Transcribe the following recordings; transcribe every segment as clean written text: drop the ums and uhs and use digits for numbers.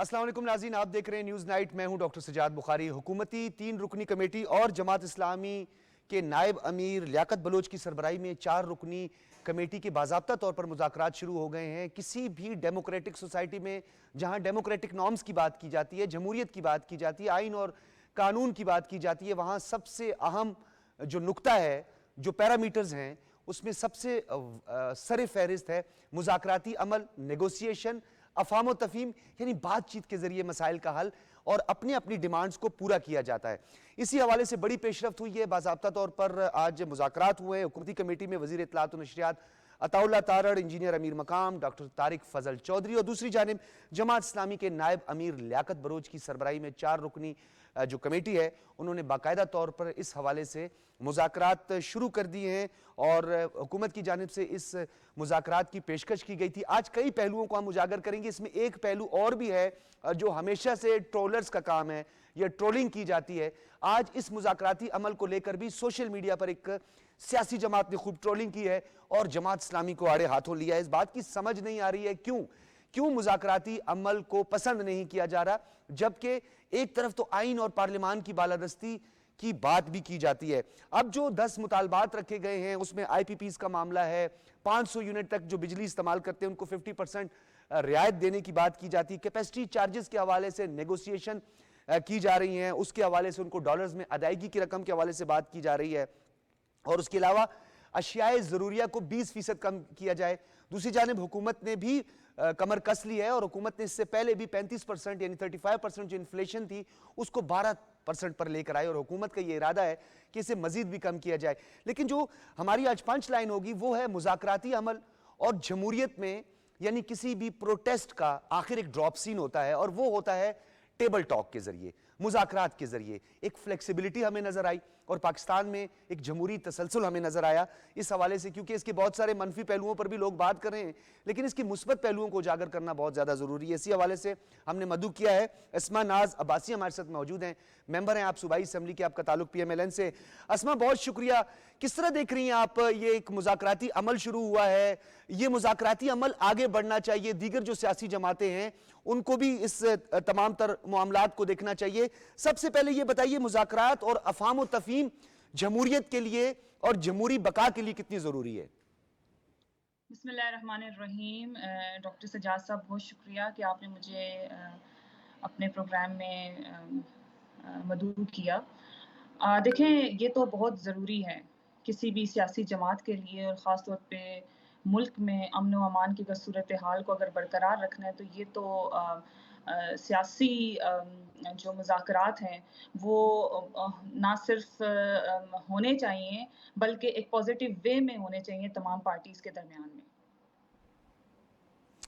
अस्सलाम वालेकुम नाज़रीन, आप देख रहे हैं न्यूज़ नाइट। मैं हूं डॉक्टर सजाद बुखारी। हुकूमती 3 रुकनी कमेटी और जमात इस्लामी के नायब अमीर लियाकत बलोच की सरबराही में 4 रुकनी कमेटी के बाज़ाब्ता तौर पर मुज़ाकरात शुरू हो गए हैं। किसी भी डेमोक्रेटिक सोसाइटी में जहां डेमोक्रेटिक नॉर्म्स की बात की जाती है, जमहूरियत की बात की जाती है, आइन और कानून की बात की जाती है, वहां सबसे अहम जो नुक्ता है, जो पैरामीटर्स हैं, उसमें सबसे सर फहरिस्त है मुज़ाकराती अमल, नेगोशिएशन, अफाम तफहीम यानी बातचीत के जरिए मसाइल का हल और अपनी अपनी डिमांड्स को पूरा किया जाता है। इसी हवाले से बड़ी पेशरफ्त हुई है। बाज़ाब्ता तौर पर आज मुज़ाकरात हुए हुकूमती कमेटी में वज़ीर इत्तलात और नशरियात अताउल्लाह तारड़, इंजीनियर अमीर मकाम डॉक्टर तारिक फजल चौधरी और दूसरी जानिब जमात इस्लामी के नायब अमीर लियाकत बलोच की सरबराही में 4 रुकनी जो कमेटी है, उन्होंने बाकायदा तौर पर इस हवाले से मुज़ाकरात शुरू कर दिए हैं और हुकूमत की जानिब से इस मुज़ाकरात की पेशकश की गई थी। आज कई पहलुओं को हम उजागर करेंगे। इसमें एक पहलू और भी है जो हमेशा से ट्रोलर्स का काम है, यह ट्रोलिंग की जाती है। आज इस मुज़ाकराती अमल को लेकर भी सोशल मीडिया पर एक सियासी जमात ने खूब ट्रोलिंग की है और जमात इस्लामी को आड़े हाथों लिया है। इस बात की समझ नहीं आ रही है क्यों मुज़ाकराती अमल को पसंद नहीं किया जा रहा, जबकि एक तरफ तो आइन और पार्लिमान की बालादस्ती की बात भी की जाती है। अब जो 10 मुतालबात रखे गए हैं उसमें IPPs का मामला है। 500 यूनिट तक जो बिजली इस्तेमाल करते हैं उनको 50% रियायत देने की बात की जाती है। कैपेसिटी चार्जेस के हवाले से नेगोशिएशन की जा रही हैं, उसके हवाले से उनको डॉलर्स में अदायगी की रकम के हवाले से बात की जा रही है और उसके अलावा अशियाए ज़रूरिया को 20% कम किया जाए। दूसरी जानिब हुकूमत ने भी कमर कस ली है और हुकूमत ने इससे पहले भी 35% यानी 35% जो इन्फ्लेशन थी उसको 12% पर लेकर आई और हुकूमत का ये इरादा है कि इसे मजीद भी कम किया जाए। लेकिन जो हमारी आज पंच लाइन होगी वो है मुज़ाकराती अमल और जमहूरियत में, यानी किसी भी प्रोटेस्ट का आखिर एक ड्रॉप सीन होता है और वो होता है टेबल टॉक के जरिए, मुज़ाकरात के जरिए। एक फ्लेक्सिबिलिटी हमें नजर आई और पाकिस्तान में एक जमहूरी तसलसल हमें नजर आया इस हवाले से, क्योंकि इसके बहुत सारे मनफी पहलुओं पर भी लोग बात कर रहे हैं, लेकिन इसकी मुस्बत पहलुओं को उजागर करना बहुत ज्यादा जरूरी है। इसी हवाले से हमने मदू किया है। अस्मा नाज अब्बासी हमारे साथ मौजूद हैं, मेंबर हैं आप सूबाई असम्बली के, आपका ताल्लुक PMLN से। अस्मा, बहुत शुक्रिया। किस तरह देख रही हैं आप, ये एक मुज़ाकराती अमल शुरू हुआ है, ये मुज़ाकराती अमल आगे बढ़ना चाहिए, दीगर जो सियासी जमातें हैं उनको भी इस तमाम तर मामलात को देखना चाहिए। सबसे पहले ये बताइए, मुज़ाकरात और अफाम तफहीम जमहूरियत के लिए और जमहूरी बका के लिए कितनी जरूरी है? बिस्मिल्लाहिर्रहमानिर्रहीम। डॉक्टर सजाद साहब, बहुत शुक्रिया कि आपने मुझे अपने प्रोग्राम में मदऊ किया। देखें, ये तो बहुत ज़रूरी है किसी भी सियासी जमात के लिए और ख़ास तौर पे मुल्क में अमन व अमान की अगर सूरत हाल को अगर बरकरार रखना है तो ये तो सियासी जो मुज़ाकरात हैं वो ना सिर्फ़ होने चाहिए बल्कि एक पॉज़िटिव वे में होने चाहिए तमाम पार्टीज़ के दरमियान में।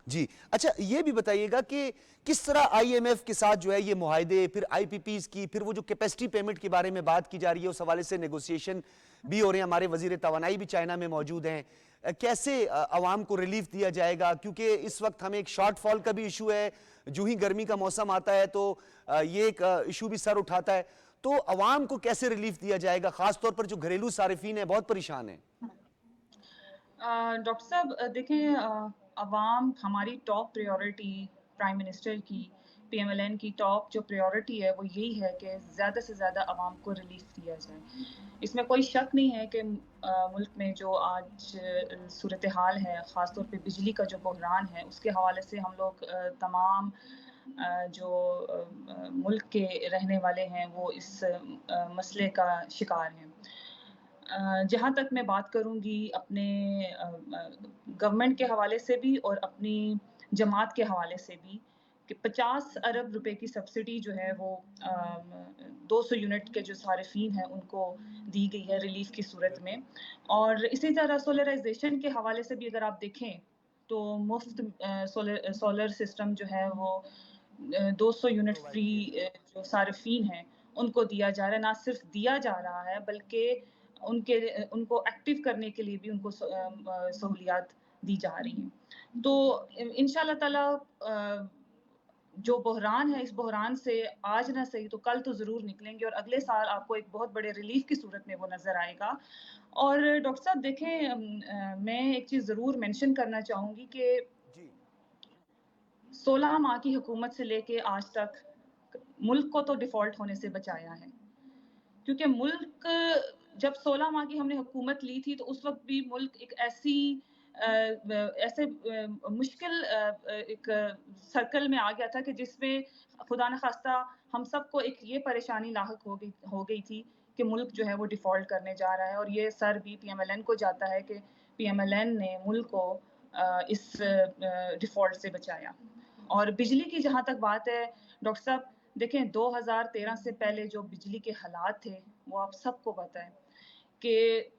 जी, अच्छा ये भी बताइएगा कि किस तरह IMF के साथ जो है ये मुआहदे, फिर IPPs की, फिर वो जो कैपेसिटी पेमेंट के बारे में बात की जा रही है, उस हवाले से नेगोशिएशन भी हो रहे हैं। हमारे वजीर तवानाई भी चाइना में मौजूद हैं। कैसे अवाम को रिलीफ दिया जाएगा, क्योंकि इस वक्त हमें एक शॉर्टफॉल का भी इशू है। जो ही गर्मी का मौसम आता है तो ये एक इशू भी सर उठाता है। तो अवाम को कैसे रिलीफ दिया जाएगा, खासतौर पर जो घरेलू सारिफीन है बहुत परेशान है। डॉक्टर साहब, देखें, अवाम हमारी टॉप प्रायोरिटी, प्राइम मिनिस्टर की, PMLN की टॉप जो प्रायोरिटी है वो यही है कि ज़्यादा से ज़्यादा अवाम को रिलीफ दिया जाए। इसमें कोई शक नहीं है कि मुल्क में जो आज सूरत हाल है, ख़ास तौर पे बिजली का जो बहरान है उसके हवाले से हम लोग तमाम जो मुल्क के रहने वाले हैं वो इस मसले का शिकार हैं। जहाँ तक मैं बात करूँगी अपने गवर्नमेंट के हवाले से भी और अपनी जमात के हवाले से भी, कि 50 अरब रुपए की सब्सिडी जो है वो 200 यूनिट के जो सारिफीन हैं उनको दी गई है रिलीफ की सूरत में। और इसी तरह सोलराइजेशन के हवाले से भी अगर आप देखें तो मुफ्त सोलर सिस्टम जो है वो 200 यूनिट फ्री जो सारिफीन हैं उनको दिया जा रहा है। ना सिर्फ दिया जा रहा है बल्कि उनको एक्टिव करने के लिए भी उनको सहूलियात दी जा रही हैं। तो इंशाल्लाह ताला जो बहरान है, इस बहरान से आज ना सही तो कल तो ज़रूर निकलेंगे और अगले साल आपको एक बहुत बड़े रिलीफ की सूरत में वो नज़र आएगा। और डॉक्टर साहब देखें, मैं एक चीज़ ज़रूर मेंशन करना चाहूँगी कि जी 16 माह की हुकूमत से लेके आज तक मुल्क को तो डिफ़ॉल्ट होने से बचाया है। क्योंकि मुल्क जब 16 माह की हमने हुकूमत ली थी, तो उस वक़्त भी मुल्क एक ऐसी ऐसे मुश्किल एक सर्कल में आ गया था कि जिसमें खुदा न ख़ास्ता हम सबको एक ये परेशानी लाहक हो गई थी कि मुल्क जो है वो डिफ़ॉल्ट करने जा रहा है और ये सर भी पीएमएलएन को जाता है कि पीएमएलएन ने मुल्क को इस डिफ़ॉल्ट से बचाया। और बिजली की जहाँ तक बात है, डॉक्टर साहब देखें 2013 से पहले जो बिजली के हालात थे, वो आप सबको पता है कि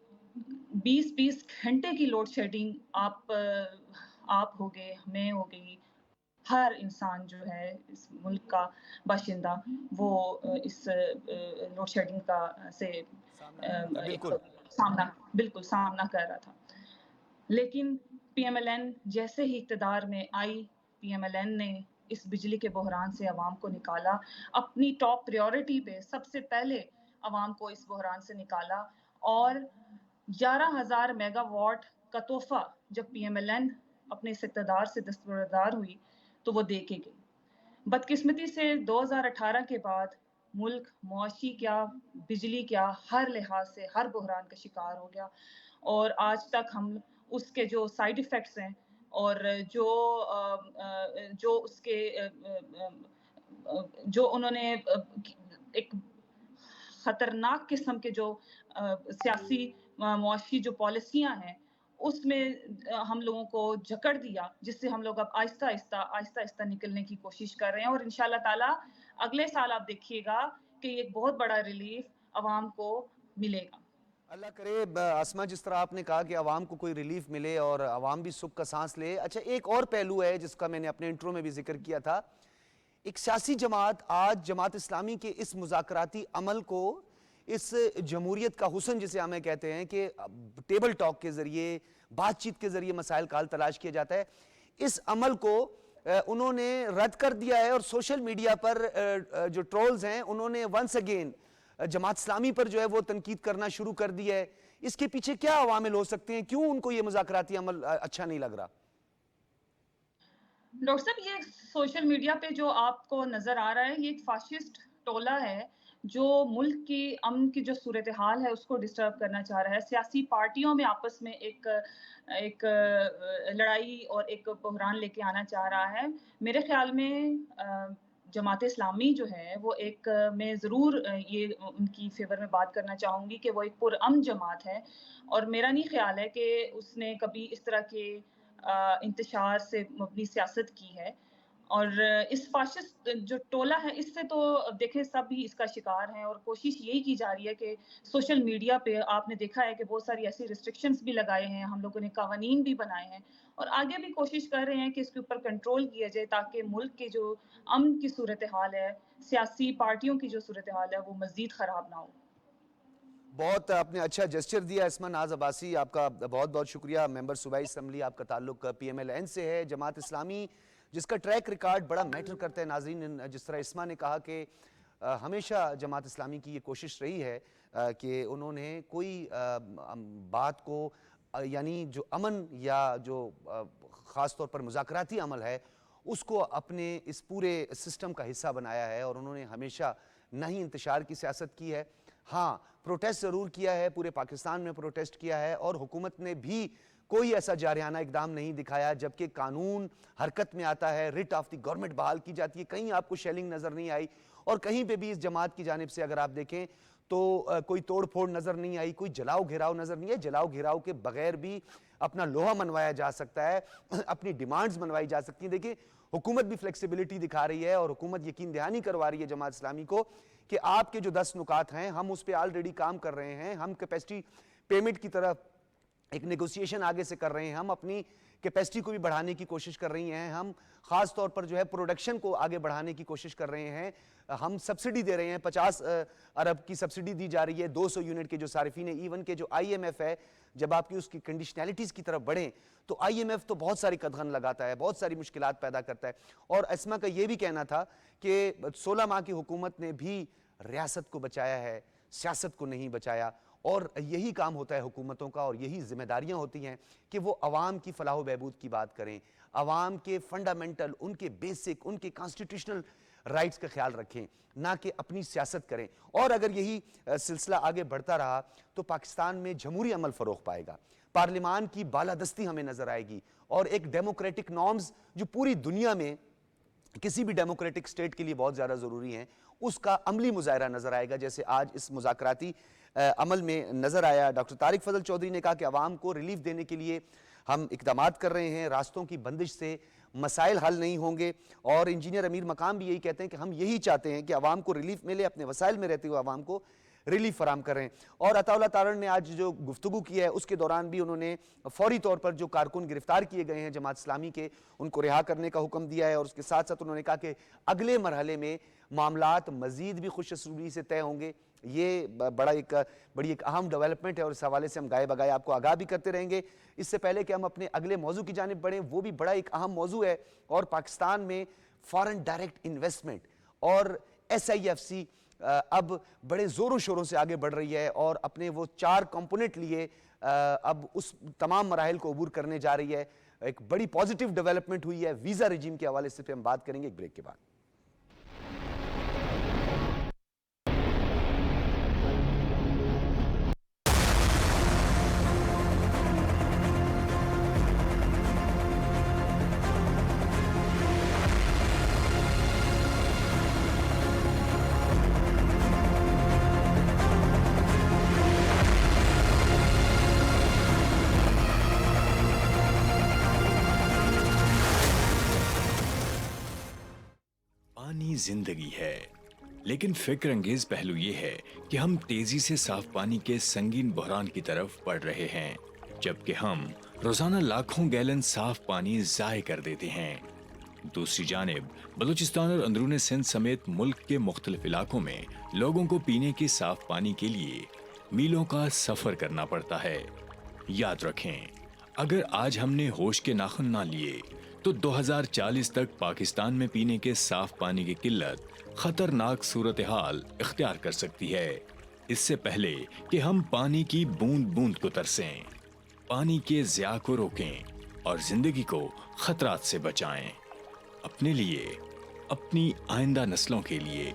20-20 घंटे की लोड शेडिंग आप हो गए, मैं हो गई, हर इंसान जो है इस मुल्क का बाशिंदा वो इस लोड शेडिंग का से सामना कर रहा था, एक बिल्कुल। सामना बिल्कुल सामना कर रहा था। लेकिन पीएमएलएन जैसे ही इक़्तिदार में आई, पीएमएलएन ने इस बिजली के बहरान से अवाम को निकाला। अपनी टॉप प्रायोरिटी पे सबसे पहले अवाम को इस बहरान से निकाला और 11,000 मेगावाट का तोहफ़ा जब पीएमएलएन अपने इस इक़्तिदार से दस्तबरदार हुई, तो वो दे के गई। बदकिस्मती से 2018 के बाद मुल्क मुआशी क्या, बिजली क्या, हर लिहाज से हर बहरान का शिकार हो गया और आज तक हम उसके जो साइड इफ़ेक्ट्स हैं और जो उसके जो उन्होंने एक खतरनाक किस्म के जो सियासी मुआशी जो पॉलिसियाँ हैं, उसमें हम लोगों को जकड़ दिया, जिससे हम लोग अब आहिस्ता-आहिस्ता निकलने की कोशिश कर रहे हैं और इंशाअल्लाह ताला अगले साल आप देखिएगा कि एक बहुत बड़ा रिलीफ अवाम को मिलेगा। अल्लाह करे आसमा, जिस तरह आपने कहा कि आवाम को कोई रिलीफ मिले और आवाम भी सुख का सांस ले। अच्छा, एक और पहलू है जिसका मैंने अपने इंट्रो में भी जिक्र किया था। एक सियासी जमात आज जमात इस्लामी के इस मुज़ाकराती अमल को, इस जमहूरियत का हुस्न जिसे हमें कहते हैं कि टेबल टॉक के ज़रिए, बातचीत के ज़रिए मसाइल का हल तलाश किया जाता है, इस अमल को उन्होंने रद्द कर दिया है और सोशल मीडिया पर जो ट्रोल्स हैं उन्होंने वंस अगेन जमात इस्लामी पर जो है वो तनकीद करना शुरू कर दी है। इसके पीछे क्या अवामिल हो सकते हैं, क्यों उनको ये मुज़ाकराती अमल अच्छा नहीं लग रहा? डॉक्टर साहब ये सोशल मीडिया पे जो आपको नज़र आ रहा है, ये एक फ़ाशिस्ट टोला है, जो मुल्क की अमन की जो सूरत-ए-हाल है उसको डिस्टर्ब करना चाह रहा है। सियासी पार्टियों में आपस में एक एक लड़ाई और एक बहरान लेके आना चाह रहा है। मेरे ख़्याल में जमात इस्लामी जो है वो एक मैं ज़रूर ये उनकी फ़ेवर में बात करना चाहूँगी कि वो एक पुरअमन जमात है और मेरा नहीं ख़्याल है कि उसने कभी इस तरह के इंतशार से अपनी सियासत की है और इस फ़ाशिस्ट जो टोला है इससे तो देखिए सब ही इसका शिकार हैं और कोशिश यही की जा रही है कि सोशल मीडिया पे आपने देखा है कि बहुत सारी ऐसी रिस्ट्रिक्शंस भी लगाए हैं, हम लोगों ने कावानीन भी बनाए हैं और आगे भी कोशिश कर रहे हैं कि इसके ऊपर कंट्रोल किया जाए ताकि मुल्क के जो अमन की सूरत-ए-हाल है, सियासी पार्टियों की जो सूरत-ए-हाल है वो मज़ीद ख़राब ना हो। बहुत आपने अच्छा जेस्चर दिया इसमा नाज अब्बासी, आपका बहुत बहुत शुक्रिया। मेंबर सूबाई असम्बली, आपका ताल्लुक पीएमएलएन से है। जमात इस्लामी जिसका ट्रैक रिकॉर्ड बड़ा मैटर करता है नाजरीन, जिस तरह इसमा ने कहा कि हमेशा जमात इस्लामी की ये कोशिश रही है कि उन्होंने कोई बात को यानी जो अमन या जो ख़ास तौर पर मुज़ाकराती अमल है उसको अपने इस पूरे सिस्टम का हिस्सा बनाया है और उन्होंने हमेशा ना ही इंतशार की सियासत की है। हाँ, प्रोटेस्ट ज़रूर किया है, पूरे पाकिस्तान में प्रोटेस्ट किया है और हुकूमत ने भी कोई ऐसा जारियाना इकदाम नहीं दिखाया। जबकि कानून हरकत में आता है, रिट ऑफ द गवर्नमेंट बहाल की जाती है, कहीं आपको शेलिंग नज़र नहीं आई और कहीं पे भी इस जमात की जानिब से अगर आप देखें तो कोई तोड़ फोड़ नज़र नहीं आई, कोई जलाओ घेराव नज़र नहीं है। जलाओ घेराव के बगैर भी अपना लोहा मनवाया जा सकता है, अपनी डिमांड्स मनवाई जा सकती हैं। देखिए, हुकूमत भी फ्लेक्सिबिलिटी दिखा रही है और हुकूमत यकीन दहानी करवा रही है जमात इस्लामी को कि आपके जो 10 नुकात हैं हम उस पर ऑलरेडी काम कर रहे हैं, हम कैपेसिटी पेमेंट की तरफ एक नेगोशिएशन आगे से कर रहे हैं, हम अपनी कैपेसिटी को भी बढ़ाने की कोशिश कर रही हैं, हम खास तौर पर जो है प्रोडक्शन को आगे बढ़ाने की कोशिश कर रहे हैं, हम सब्सिडी दे रहे हैं, 50 अरब की सब्सिडी दी जा रही है 200 यूनिट के जो सारिफीन है। इवन के जो IMF है, जब आपकी उसकी कंडीशनैलिटीज़ की तरफ बढ़ें तो IMF तो बहुत सारी कदगन लगाता है, बहुत सारी मुश्किलात पैदा करता है। और अस्मा का ये भी कहना था कि 16 माह की हुकूमत ने भी रियासत को बचाया है, सियासत को नहीं बचाया और यही काम होता है हुकूमतों का और यही जिम्मेदारियां होती हैं कि वो अवाम की फलाह व बहबूद की बात करें, अवाम के फंडामेंटल, उनके बेसिक, उनके कॉन्स्टिट्यूशनल राइट्स का ख्याल रखें, ना कि अपनी सियासत करें। और अगर यही सिलसिला आगे बढ़ता रहा तो पाकिस्तान में जमहूरी अमल फ़रोग़ पाएगा, पार्लिमान की बालादस्ती हमें नज़र आएगी और एक डेमोक्रेटिक नॉर्म्स जो पूरी दुनिया में किसी भी डेमोक्रेटिक स्टेट के लिए बहुत ज़्यादा ज़रूरी हैं, उसका अमली मुजाहरा नज़र आएगा, जैसे आज इस मुज़ाकराती अमल में नज़र आया। डॉक्टर तारिक फजल चौधरी ने कहा कि अवाम को रिलीफ देने के लिए हम इक़दामात कर रहे हैं, रास्तों की बंदिश से मसाइल हल नहीं होंगे। और इंजीनियर अमीर मकाम भी यही कहते हैं कि हम यही चाहते हैं कि अवाम को रिलीफ मिले, अपने वसाइल में रहते हुए अवाम को रिलीफ फराम करें। और अताउल्लाह तारण ने आज जो गुफ्तगू की है उसके दौरान भी उन्होंने फौरी तौर पर जो कारकुन गिरफ्तार किए गए हैं जमात इस्लामी के, उनको रिहा करने का हुक्म दिया है। और उसके साथ साथ उन्होंने कहा कि अगले मरहले में मामलात मजीद भी खुश असलूबी से तय होंगे। ये बड़ी एक अहम डेवलपमेंट है और इस हवाले से हम गाए बगाए आपको आगाह भी करते रहेंगे। इससे पहले कि हम अपने अगले मौजू की जानिब बढ़ें, वो भी बड़ा एक अहम मौजू है और पाकिस्तान में फॉरेन डायरेक्ट इन्वेस्टमेंट और SIFC अब बड़े ज़ोरों शोरों से आगे बढ़ रही है और अपने वो 4 कंपोनेंट लिए अब उस तमाम मराहिल को अबूर करने जा रही है। एक बड़ी पॉजिटिव डेवलपमेंट हुई है वीज़ा रिजीम के हवाले से, पे हम बात करेंगे एक ब्रेक के बाद। पानी जिंदगी है, लेकिन फिक्र अंगेज पहलू ये है कि हम तेजी से साफ पानी के संगीन बहरान की तरफ बढ़ रहे हैं, जबकि हम रोजाना लाखों गैलन साफ पानी जाय कर देते हैं। दूसरी जानिब बलूचिस्तान और अंदरूनी सिंध समेत मुल्क के मुख्तलिफ इलाकों में लोगों को पीने के साफ पानी के लिए मीलों का सफर करना पड़ता है। याद रखें, अगर आज हमने होश के नाखुन ना लिए तो 2040 तक पाकिस्तान में पीने के साफ पानी की किल्लत खतरनाक सूरत हाल इख्तियार कर सकती है। इससे पहले कि हम पानी की बूंद बूंद को तरसें, पानी के ज़िया को रोकें और जिंदगी को खतरात से बचाएं, अपने लिए, अपनी आइंदा नस्लों के लिए।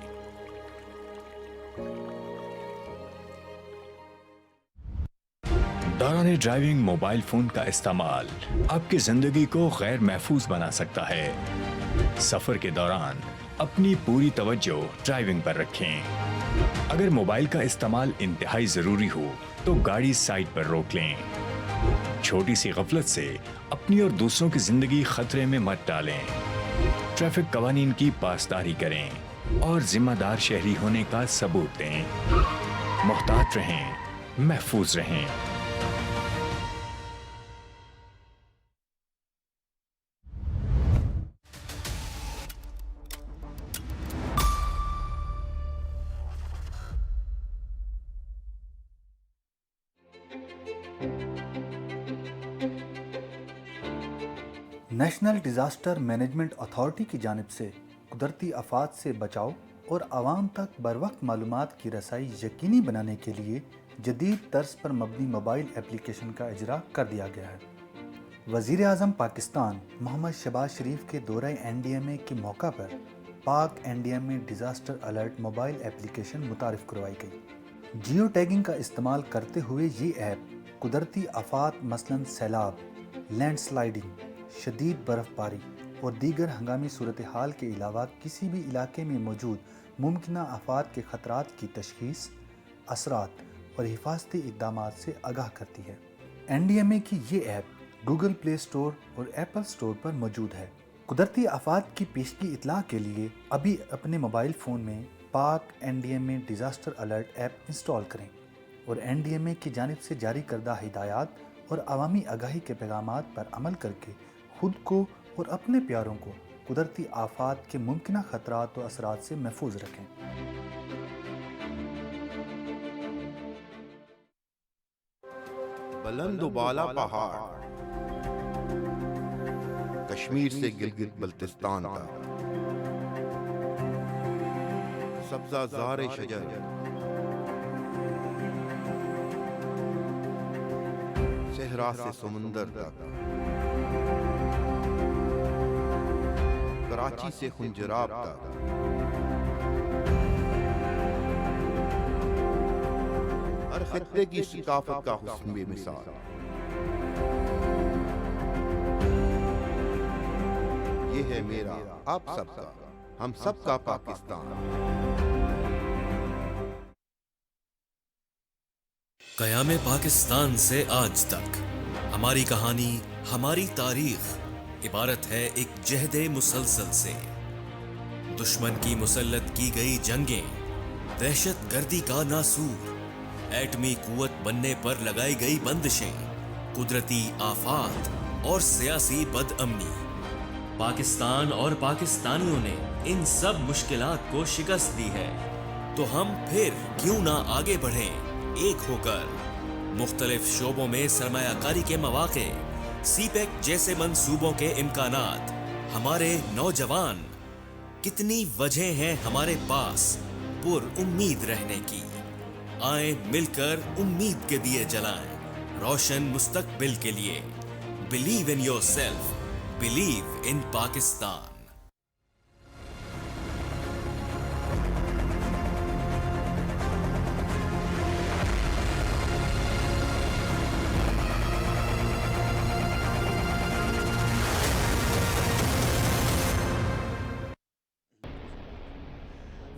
दौरान ड्राइविंग मोबाइल फोन का इस्तेमाल आपकी जिंदगी को गैर महफूज बना सकता है। सफर के दौरान अपनी पूरी तवज्जो ड्राइविंग पर रखें। अगर मोबाइल का इस्तेमाल इंतहाई जरूरी हो तो गाड़ी साइड पर रोक लें। छोटी सी गफलत से अपनी और दूसरों की जिंदगी खतरे में मत डालें। ट्रैफिक कवानीन की पासदारी करें और जिम्मेदार शहरी होने का सबूत दें। मुहतात रहें, महफूज रहें। नेशनल डिज़ास्टर मैनेजमेंट अथॉरिटी की जानिब से कुदरती आफात से बचाव और आवाम तक बरवक्त मालूमात की रसाई यकीनी बनाने के लिए जदीद तर्ज पर मबनी मोबाइल एप्लीकेशन का इजरा कर दिया गया है। वज़ीर आज़म पाकिस्तान मोहम्मद शहबाज शरीफ के दौरे NDMA के मौका पर Pak NDMA disaster alert mobile application मुतारिफ करवाई गई। जियो टैगिंग का इस्तेमाल करते हुए ये ऐप कुदरती आफात मसलन सैलाब, लैंडस्लाइडिंग, शदीद बर्फ़बारी और दीगर हंगामी सूरत हाल के अलावा किसी भी इलाके में मौजूद मुमकिना आफात के ख़तरात की तशख़ीस, असरात और हिफाजती इक़दामात से आगाह करती है। NDMA की ये ऐप गूगल प्ले स्टोर और एप्पल स्टोर पर मौजूद है। कुदरती आफात की पेशगी इतला के लिए अभी अपने मोबाइल फ़ोन में पाक NDMA disaster alert app install करें और NDMA की जानिब से जारी करदा हिदायत और अवामी आगाही के पैगामात पर अमल करके खुद को और अपने प्यारों को कुदरती आफात के मुमकिना खतरात और असरात से महफूज रखें। बुलंदबाला पहाड़, कश्मीर से गिलगित बल्तिस्तान तक, सब्ज़ाज़ार शजर, सहरा से समुंदर तक, कराची से खुंजराब तक, हर खित्ते की सकाफत का हुस्न बेमिसाल। ये है मेरा, आप सबका, हम सबका पाकिस्तान। क़याम पाकिस्तान से आज तक हमारी कहानी, हमारी तारीख इबारत है एक जहदे मुसलसल से। दुश्मन की मुसल्लत की गई जंगें, दहशत गर्दी का नासूर, एटमी कुव्वत बनने पर लगाई गई बंदिशें, कुदरती आफात और सियासी बदअमनी। पाकिस्तान और पाकिस्तानियों ने इन सब मुश्किलात को शिकस्त दी है, तो हम फिर क्यों ना आगे बढ़ें एक होकर। मुख्तलिफ शोबों में सरमायाकारी के मौके, सीपेक जैसे मंसूबों के इम्कानात, हमारे नौजवान, कितनी वजह हैं हमारे पास पुर-उम्मीद रहने की। आए मिलकर उम्मीद के दिए जलाएं, रोशन मुस्तकबिल के लिए। Believe in yourself, believe in Pakistan.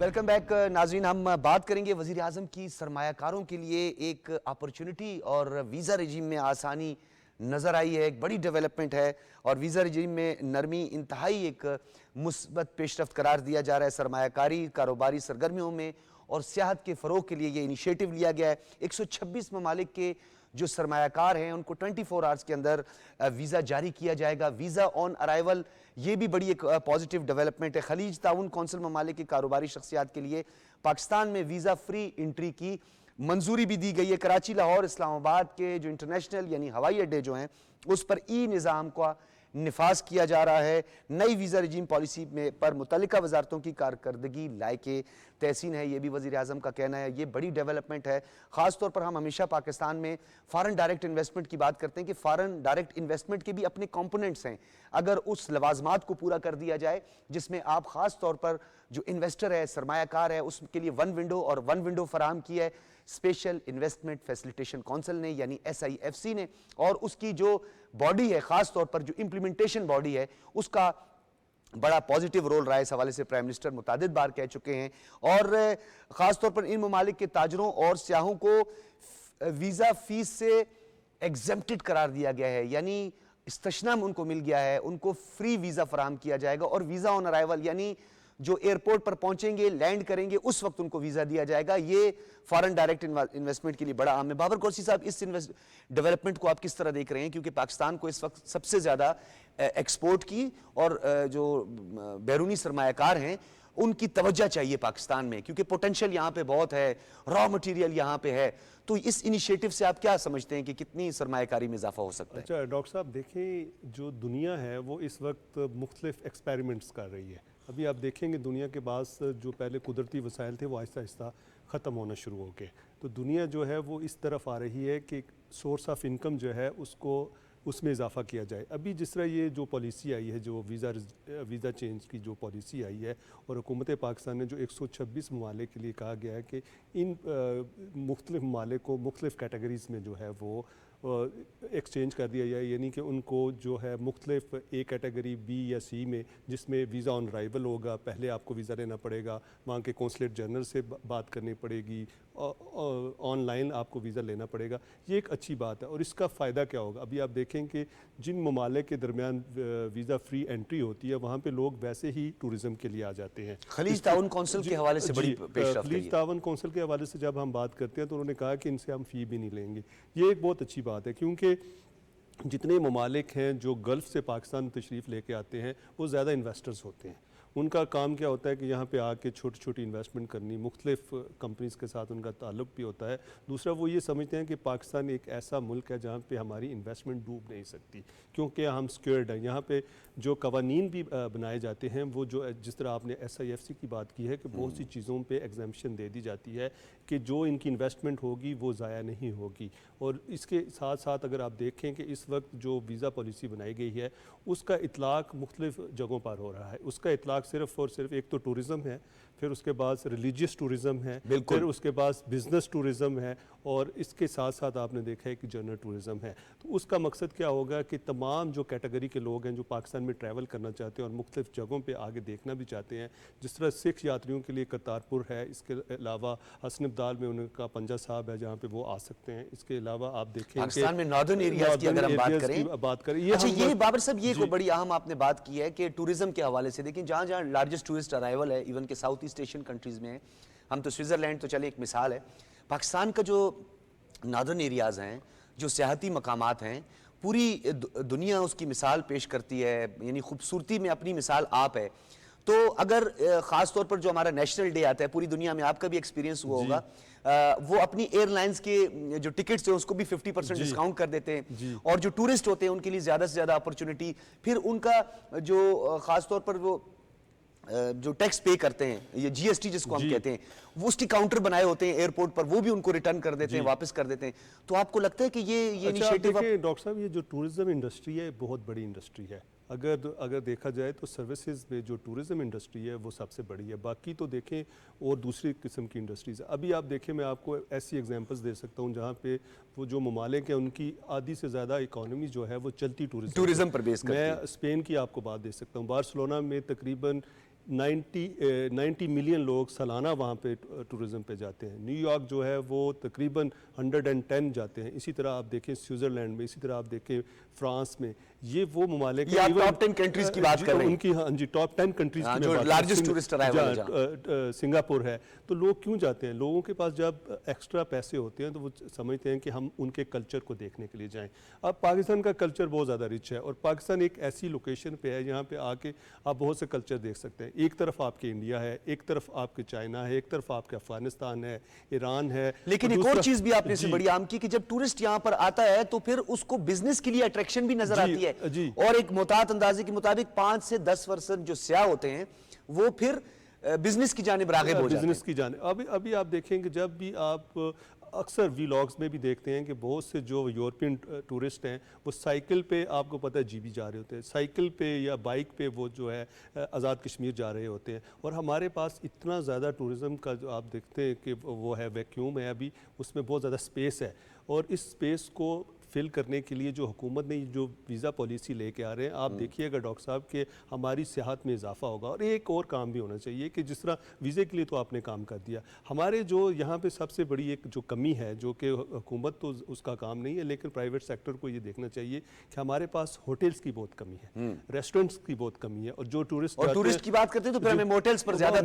Welcome back नाज़रीन। हम बात करेंगे वज़ीर आज़म की सरमायाकारों के लिए एक अपॉर्चुनिटी और वीज़ा रजीम में आसानी नज़र आई है। एक बड़ी डेवलपमेंट है और वीज़ा रजीम में नरमी इंतहाई एक मुस्बत पेशरफ्त करार दिया जा रहा है। सरमायाकारी कारोबारी सरगर्मियों में और सियाहत के फ़रोग के लिए ये इनिशिएटिव लिया गया है। 126 ममालिक के जो सरमायाकार हैं उनको 24 आवर्स के अंदर वीज़ा जारी किया जाएगा। वीज़ा ऑन अराइवल, ये भी बड़ी एक पॉजिटिव डेवलपमेंट है। खलीज ताउन कौंसिल ममालिक की कारोबारी शख्सियात के लिए पाकिस्तान में वीज़ा फ्री एंट्री की मंजूरी भी दी गई है। कराची, लाहौर, इस्लामाबाद के जो इंटरनेशनल यानी हवाई अड्डे जो हैं उस पर ई निज़ाम का निफाज किया जा रहा है। नई वीज़ा रजीम पॉलिसी में पर मुतल्लिका वजारतों की कारकर्दगी लायके तहसीन है, ये भी वज़ीर आज़म का कहना है। ये बड़ी डेवलपमेंट है। ख़ास तौर पर हम हमेशा पाकिस्तान में फ़ॉरेन डायरेक्ट इन्वेस्टमेंट की बात करते हैं कि फ़ॉरेन डायरेक्ट इन्वेस्टमेंट के भी अपने कंपोनेंट्स हैं। अगर उस लवाजमात को पूरा कर दिया जाए जिसमें आप ख़ास तौर पर जो इन्वेस्टर है, सरमायाकार है, उसके लिए वन विंडो और वन विंडो फराहम की है स्पेशल इन्वेस्टमेंट फैसिलिटेशन काउंसिल ने यानी SIFC ने, और उसकी जो बॉडी है, ख़ास तौर पर जो इम्प्लीमेंटेशन बॉडी है, उसका बड़ा पॉजिटिव रोल रहा है। इस हवाले से प्राइम मिनिस्टर मुतादिद बार कह चुके हैं। और ख़ास तौर पर इन ममालिक के ताजरों और सियाहों को वीज़ा फीस से एग्जेम्प्टेड करार दिया गया है, यानी इस्तशनाम उनको मिल गया है। उनको फ्री वीज़ा फराहम किया जाएगा और वीज़ा ऑन अराइवल यानी जो एयरपोर्ट पर पहुंचेंगे, लैंड करेंगे, उस वक्त उनको वीज़ा दिया जाएगा। ये फॉरेन डायरेक्ट इन्वेस्टमेंट के लिए बड़ा आम है। बाबर कुरैशी साहब, इस डेवलपमेंट को आप किस तरह देख रहे हैं? क्योंकि पाकिस्तान को इस वक्त सबसे ज़्यादा एक्सपोर्ट की और जो बैरूनी सरमायाकार हैं उनकी तवज्जो चाहिए पाकिस्तान में, क्योंकि पोटेंशियल यहाँ पे बहुत है, रॉ मटेरियल यहाँ पे है। तो इस इनिशिएटिव से आप क्या समझते हैं कि कितनी सरमायाकारी में इजाफा हो सकता है? अच्छा डॉक्टर साहब, देखें जो दुनिया है वो इस वक्त मुख्तलिफ एक्सपेरिमेंट्स कर रही है। अभी आप देखेंगे दुनिया के पास जो पहले कुदरती वसाइल थे वो आहिस्ता आहिस्ता ख़त्म होना शुरू हो गए। तो दुनिया जो है वो इस तरफ आ रही है कि सोर्स ऑफ इनकम जो है उसको उसमें इजाफा किया जाए। अभी जिस तरह ये जो पॉलिसी आई है, जो वीज़ा चेंज की जो पॉलिसी आई है और हुकूमत पाकिस्तान ने जो 126 ममालिक के लिए कहा गया है कि इन मुख्तलिफ ममालिक को मुख्तलिफ कैटेगरीज़ में जो है वो एक्सचेंज कर दिया जाए, यानी कि उनको जो है मुख्तलिफ A कैटेगरी, B या C में, जिसमें वीज़ा ऑन अराइवल होगा, पहले आपको वीज़ा लेना पड़ेगा, वहाँ के कौंसलेट जनरल से बात करनी पड़ेगी, ऑनलाइन आपको वीज़ा लेना पड़ेगा। ये एक अच्छी बात है। और इसका फ़ायदा क्या होगा? अभी आप देखें कि जिन ममालिक के दरमियान वीज़ा फ्री एंट्री होती है वहाँ पे लोग वैसे ही टूरिज़म के लिए आ जाते हैं। खलीज ताउन कौंसिल के हवाले से बड़ी पेशरफ्त है। खलीज ताउन कौंसिल के हवाले से जब हम बात करते हैं तो उन्होंने कहा कि इनसे हम फ़ी भी नहीं लेंगे। ये एक बहुत अच्छी बात है, क्योंकि जितने ममालिक हैं जो गल्फ़ से पाकिस्तान तशरीफ़ लेके आते हैं वो ज़्यादा इन्वेस्टर्स होते हैं। उनका काम क्या होता है कि यहाँ पे आके छोटी छोटी इन्वेस्टमेंट करनी, मुख्तलिफ कंपनीज़ के साथ उनका ताल्लुक़ भी होता है। दूसरा, वो ये समझते हैं कि पाकिस्तान एक ऐसा मुल्क है जहाँ पे हमारी इन्वेस्टमेंट डूब नहीं सकती, क्योंकि हम सिक्योर्ड हैं। यहाँ पे जो कवानीन भी बनाए जाते हैं वो जो जिस तरह आपने SIFC की बात की है कि बहुत सी चीज़ों पे एग्जामिशन दे दी जाती है कि जो इनकी इन्वेस्टमेंट होगी वो ज़ाया नहीं होगी। और इसके साथ साथ अगर आप देखें कि इस वक्त जो वीज़ा पॉलिसी बनाई गई है उसका इतलाक़ मुख्तलिफ़ जगहों पर हो रहा है। उसका इतलाक़ सिर्फ़ और सिर्फ एक तो टूरिज़म है, फिर उसके बाद रिलीजियस टूरिज़म है, फिर उसके बाद बिज़नेस टूरिज़म है, और इसके साथ साथ आपने देखा है कि जनरल टूरिज़म है। तो उसका मकसद क्या होगा कि तमाम जो कैटेगरी के लोग हैं जो पाकिस्तान में ट्रैवल करना चाहते हैं और मुख्तलिफ़ जगहों पे आगे देखना भी चाहते हैं, जिस तरह सिख यात्रियों के लिए करतारपुर है, इसके अलावा हसन इब्दाल में उनका पंजा साहब है जहाँ पे वो आ सकते हैं। इसके अलावा आप देखें पाकिस्तान में नॉर्दर्न एरियाज की अगर हम बात करें, ये अच्छा ये बाबर साहब ये बड़ी अहम आपने बात की है कि टूरिज्म के हवाले से देखिए जहाँ जहाँ लार्जेस्ट टूरिस्ट अराइवल है इवन के साउथ ईस्ट एशियन कंट्रीज में है, हम तो स्विट्जरलैंड तो चले एक मिसाल है, पाकिस्तान का जो नॉर्दर्न एरियाज हैं, जो सियाहती मकामात हैं, पूरी दुनिया उसकी मिसाल पेश करती है, यानी खूबसूरती में अपनी मिसाल आप है। तो अगर ख़ास तौर पर जो हमारा नेशनल डे आता है पूरी दुनिया में, आपका भी एक्सपीरियंस हुआ होगा, वो अपनी एयरलाइंस के जो टिकट्स हैं उसको भी 50% डिस्काउंट कर देते हैं, और जो टूरिस्ट होते हैं उनके लिए ज़्यादा से ज़्यादा अपॉर्चुनिटी, फिर उनका जो ख़ास तौर पर वो जो टैक्स पे करते हैं, ये जीएसटी जिसको हम कहते हैं, वो उसके काउंटर बनाए होते हैं एयरपोर्ट पर, वो भी उनको रिटर्न कर देते हैं, वापस कर देते हैं। तो आपको लगता है कि ये इनिशिएटिव डॉक्टर साहब, ये जो टूरिज्म इंडस्ट्री है बहुत बड़ी इंडस्ट्री है। अगर देखा जाए तो सर्विसेज में जो टूरिज्म इंडस्ट्री है वो सबसे बड़ी है, बाकी तो देखें और दूसरी किस्म की इंडस्ट्रीज़ है। अभी आप देखें, मैं आपको ऐसी एग्जांपल्स दे सकता हूँ जहाँ पे वो जो ममालिक हैं उनकी आधी से ज़्यादा इकॉनमी जो है वो चलती टूरिज्म पर बेस करती है। मैं स्पेन की आपको बात दे सकता हूँ, बार्सिलोना में तकरीबन 90 मिलियन लोग सालाना वहाँ पे टूरिज़म पे जाते हैं। न्यूयॉर्क जो है वो तकरीबन 110 जाते हैं। इसी तरह आप देखें स्विट्ज़रलैंड में, इसी तरह आप देखें फ्रांस में, ये वो ममालिक हैं, टॉप 10 कंट्रीज की बात कर रहे हैं, उनकी, हाँ जी, टॉप 10 कंट्रीज की जो लार्जेस्ट टूरिस्ट अराइवल है, सिंगापुर है। तो लोग क्यों जाते हैं? लोगों के पास जब एक्स्ट्रा पैसे होते हैं तो वो समझते हैं कि हम उनके कल्चर को देखने के लिए जाएं। अब पाकिस्तान का कल्चर बहुत ज़्यादा रिच है, और पाकिस्तान एक ऐसी लोकेशन पे है जहाँ पे आके आप बहुत से कल्चर देख सकते हैं। एक तरफ आपके इंडिया है, एक तरफ आपके चाइना है, एक तरफ आपके अफगानिस्तान है, ईरान है। लेकिन एक और चीज़ भी आपने से बड़ी आम की कि जब टूरिस्ट यहाँ पर आता है तो फिर उसको बिजनेस के लिए अट्रैक्शन भी नजर आती है, और एक मोहतात अंदाजे के मुताबिक 5 से 10% जो सियाह होते हैं वो फिर बिजनेस की जानिब राग़िब हो जाते हैं। बिजनेस की जानिब अभी आप देखेंगे, जब भी आप अक्सर व्लॉग्स में भी देखते हैं कि बहुत से जो यूरोपियन टूरिस्ट हैं वो साइकिल पे, आपको पता है, जीबी जा रहे होते हैं, साइकिल पे या बाइक पे वो जो है आज़ाद कश्मीर जा रहे होते हैं। और हमारे पास इतना ज़्यादा टूरिज़म का जो आप देखते हैं कि वो है वैक्यूम है, अभी उसमें बहुत ज़्यादा स्पेस है, और इस स्पेस को फिल करने के लिए जो हुकूमत ने जो वीज़ा पॉलिसी लेके आ रहे हैं, आप देखिएगा डॉक्टर साहब कि हमारी सियाहत में इजाफा होगा। और एक और काम भी होना चाहिए कि जिस तरह वीज़े के लिए तो आपने काम कर दिया, हमारे जो यहाँ पे सबसे बड़ी एक जो कमी है, जो कि हुकूमत तो उसका काम नहीं है, लेकिन प्राइवेट सेक्टर को ये देखना चाहिए कि हमारे पास होटल्स की बहुत कमी है, रेस्टोरेंट्स की बहुत कमी है, और जो टूरिस्ट की बात करते हैं तो फिर हमें मोटेल्स पर ज़्यादा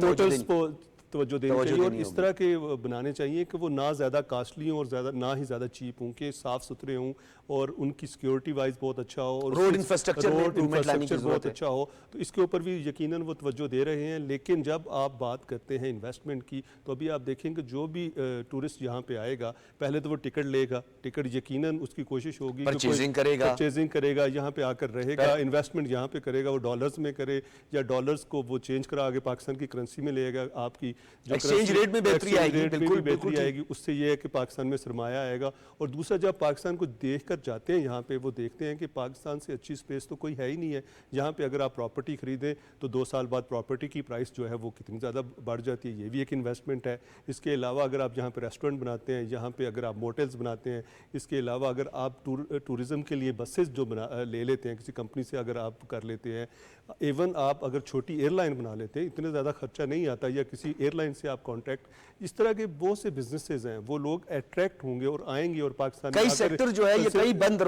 तवज्जो देनी चाहिए, और इस तरह के बनाने चाहिए कि वो ना ज़्यादा कास्टली हों और ना ही ज़्यादा चीप हों, कि साफ़ सुथरे हों और उनकी सिक्योरिटी वाइज बहुत अच्छा हो, और रोड इंफ्रास्ट्रक्चर बहुत अच्छा हो। तो इसके ऊपर भी यकीनन वो तवज्जो दे रहे हैं। लेकिन जब आप बात करते हैं इन्वेस्टमेंट की, तो अभी आप देखेंगे जो भी टूरिस्ट यहाँ पे आएगा, पहले तो वो टिकट लेगा, टिकट यकीनन उसकी कोशिश होगी परचेजिंग करेगा, यहाँ पे आकर रहेगा, इन्वेस्टमेंट यहाँ पे करेगा, वो डॉलर्स में करे या डॉलर्स को वो चेंज करा आगे पाकिस्तान की करेंसी में लेगा, आपकी एक्सचेंज रेट में बेहतरी आएगी, उससे ये है कि पाकिस्तान में सरमाया आएगा। और दूसरा, जब पाकिस्तान को देखकर जाते हैं यहाँ पे, वो देखते हैं कि पाकिस्तान से अच्छी स्पेस तो कोई है ही नहीं है। यहाँ पे अगर आप प्रॉपर्टी खरीदें तो 2 साल बाद प्रॉपर्टी की प्राइस जो है वो कितनी ज़्यादा बढ़ जाती है, ये भी एक इन्वेस्टमेंट है। इसके अलावा अगर आप यहाँ पे रेस्टोरेंट बनाते हैं, यहाँ पे अगर आप मोटेल्स बनाते हैं, इसके अलावा अगर आप टूरिज़म के लिए बसेस जो ले लेते हैं किसी कंपनी से, अगर आप कर लेते हैं, इवन आप अगर छोटी एयरलाइन बना लेते हैं, इतने ज़्यादा खर्चा नहीं आता, या किसी एयरलाइन से आप कॉन्ट्रैक्ट, इस तरह के बहुत से बिजनेसेस हैं, वो लोग अट्रैक्ट होंगे और आएंगे, और पाकिस्तान कई सेक्टर जो है ये कई बंद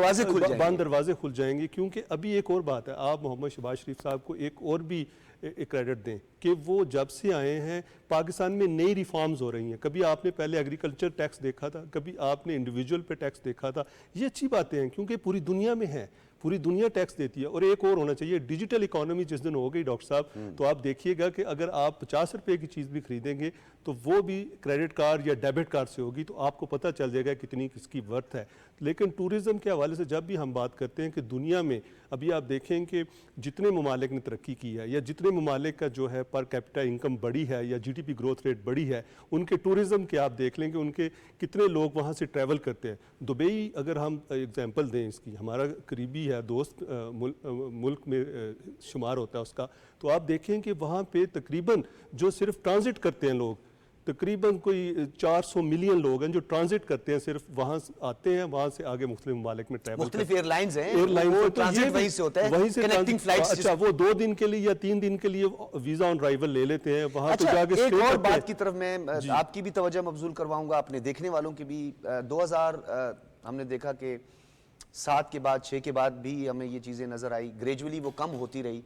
दरवाजे खुल जाएंगे। क्योंकि अभी एक और बात है, आप मोहम्मद शहबाज शरीफ साहब को एक और भी क्रेडिट दें कि वो जब से आए हैं पाकिस्तान में नई रिफॉर्म्स हो रही हैं। कभी आपने पहले एग्रीकल्चर टैक्स देखा था, कभी आपने इंडिविजुअल पे टैक्स देखा था। ये अच्छी बातें हैं क्योंकि पूरी दुनिया में है, पूरी दुनिया टैक्स देती है। और एक और होना चाहिए, डिजिटल इकोनॉमी जिस दिन हो गई डॉक्टर साहब, तो आप देखिएगा कि अगर आप 50 रुपए की चीज़ भी खरीदेंगे तो वो भी क्रेडिट कार्ड या डेबिट कार्ड से होगी, तो आपको पता चल जाएगा कितनी किसकी वर्थ है। लेकिन टूरिज़्म के हवाले से जब भी हम बात करते हैं कि दुनिया में अभी आप देखें कि जितने ममालिक ने तरक्की की है या जितने जितने ममालिक का जो है पर कैपिटा इनकम बड़ी है या जीडीपी ग्रोथ रेट बड़ी है, उनके टूरिज़्म के आप देख लें कि उनके कितने लोग वहाँ से ट्रैवल करते हैं। दुबई अगर हम एग्जांपल दें इसकी, हमारा करीबी है दोस्त मुल्क में शुमार होता है उसका, तो आप देखें कि वहाँ पे तकरीबन जो सिर्फ ट्रांजिट करते हैं लोग, तकरीबन कोई 400 मिलियन लोग हैं जो ट्रांजिट करते हैं, सिर्फ वहाँ आते हैं, वहाँ से आगे मुख्तलिफ ममालिक में ट्रैवल मुख्तलिफ एयरलाइंस हैं, एयरलाइन वो तो ट्रांजिट वहीं से होता है, वहीं से कनेक्टिंग फ्लाइट्स। अच्छा, वो 2 दिन के लिए या 3 दिन के लिए वीजा ऑन अराइवल ले लेते हैं, वहाँ तो जाके एक stay और करते बात हैं। की तरफ मैं आपकी भी तवज्जो मबजूल करवाऊंगा, अपने देखने वालों की भी। 2000 हमने देखा कि 7 के बाद 6 के बाद भी हमें ये चीज़ें नज़र आई, ग्रेजुअली वो कम होती रही।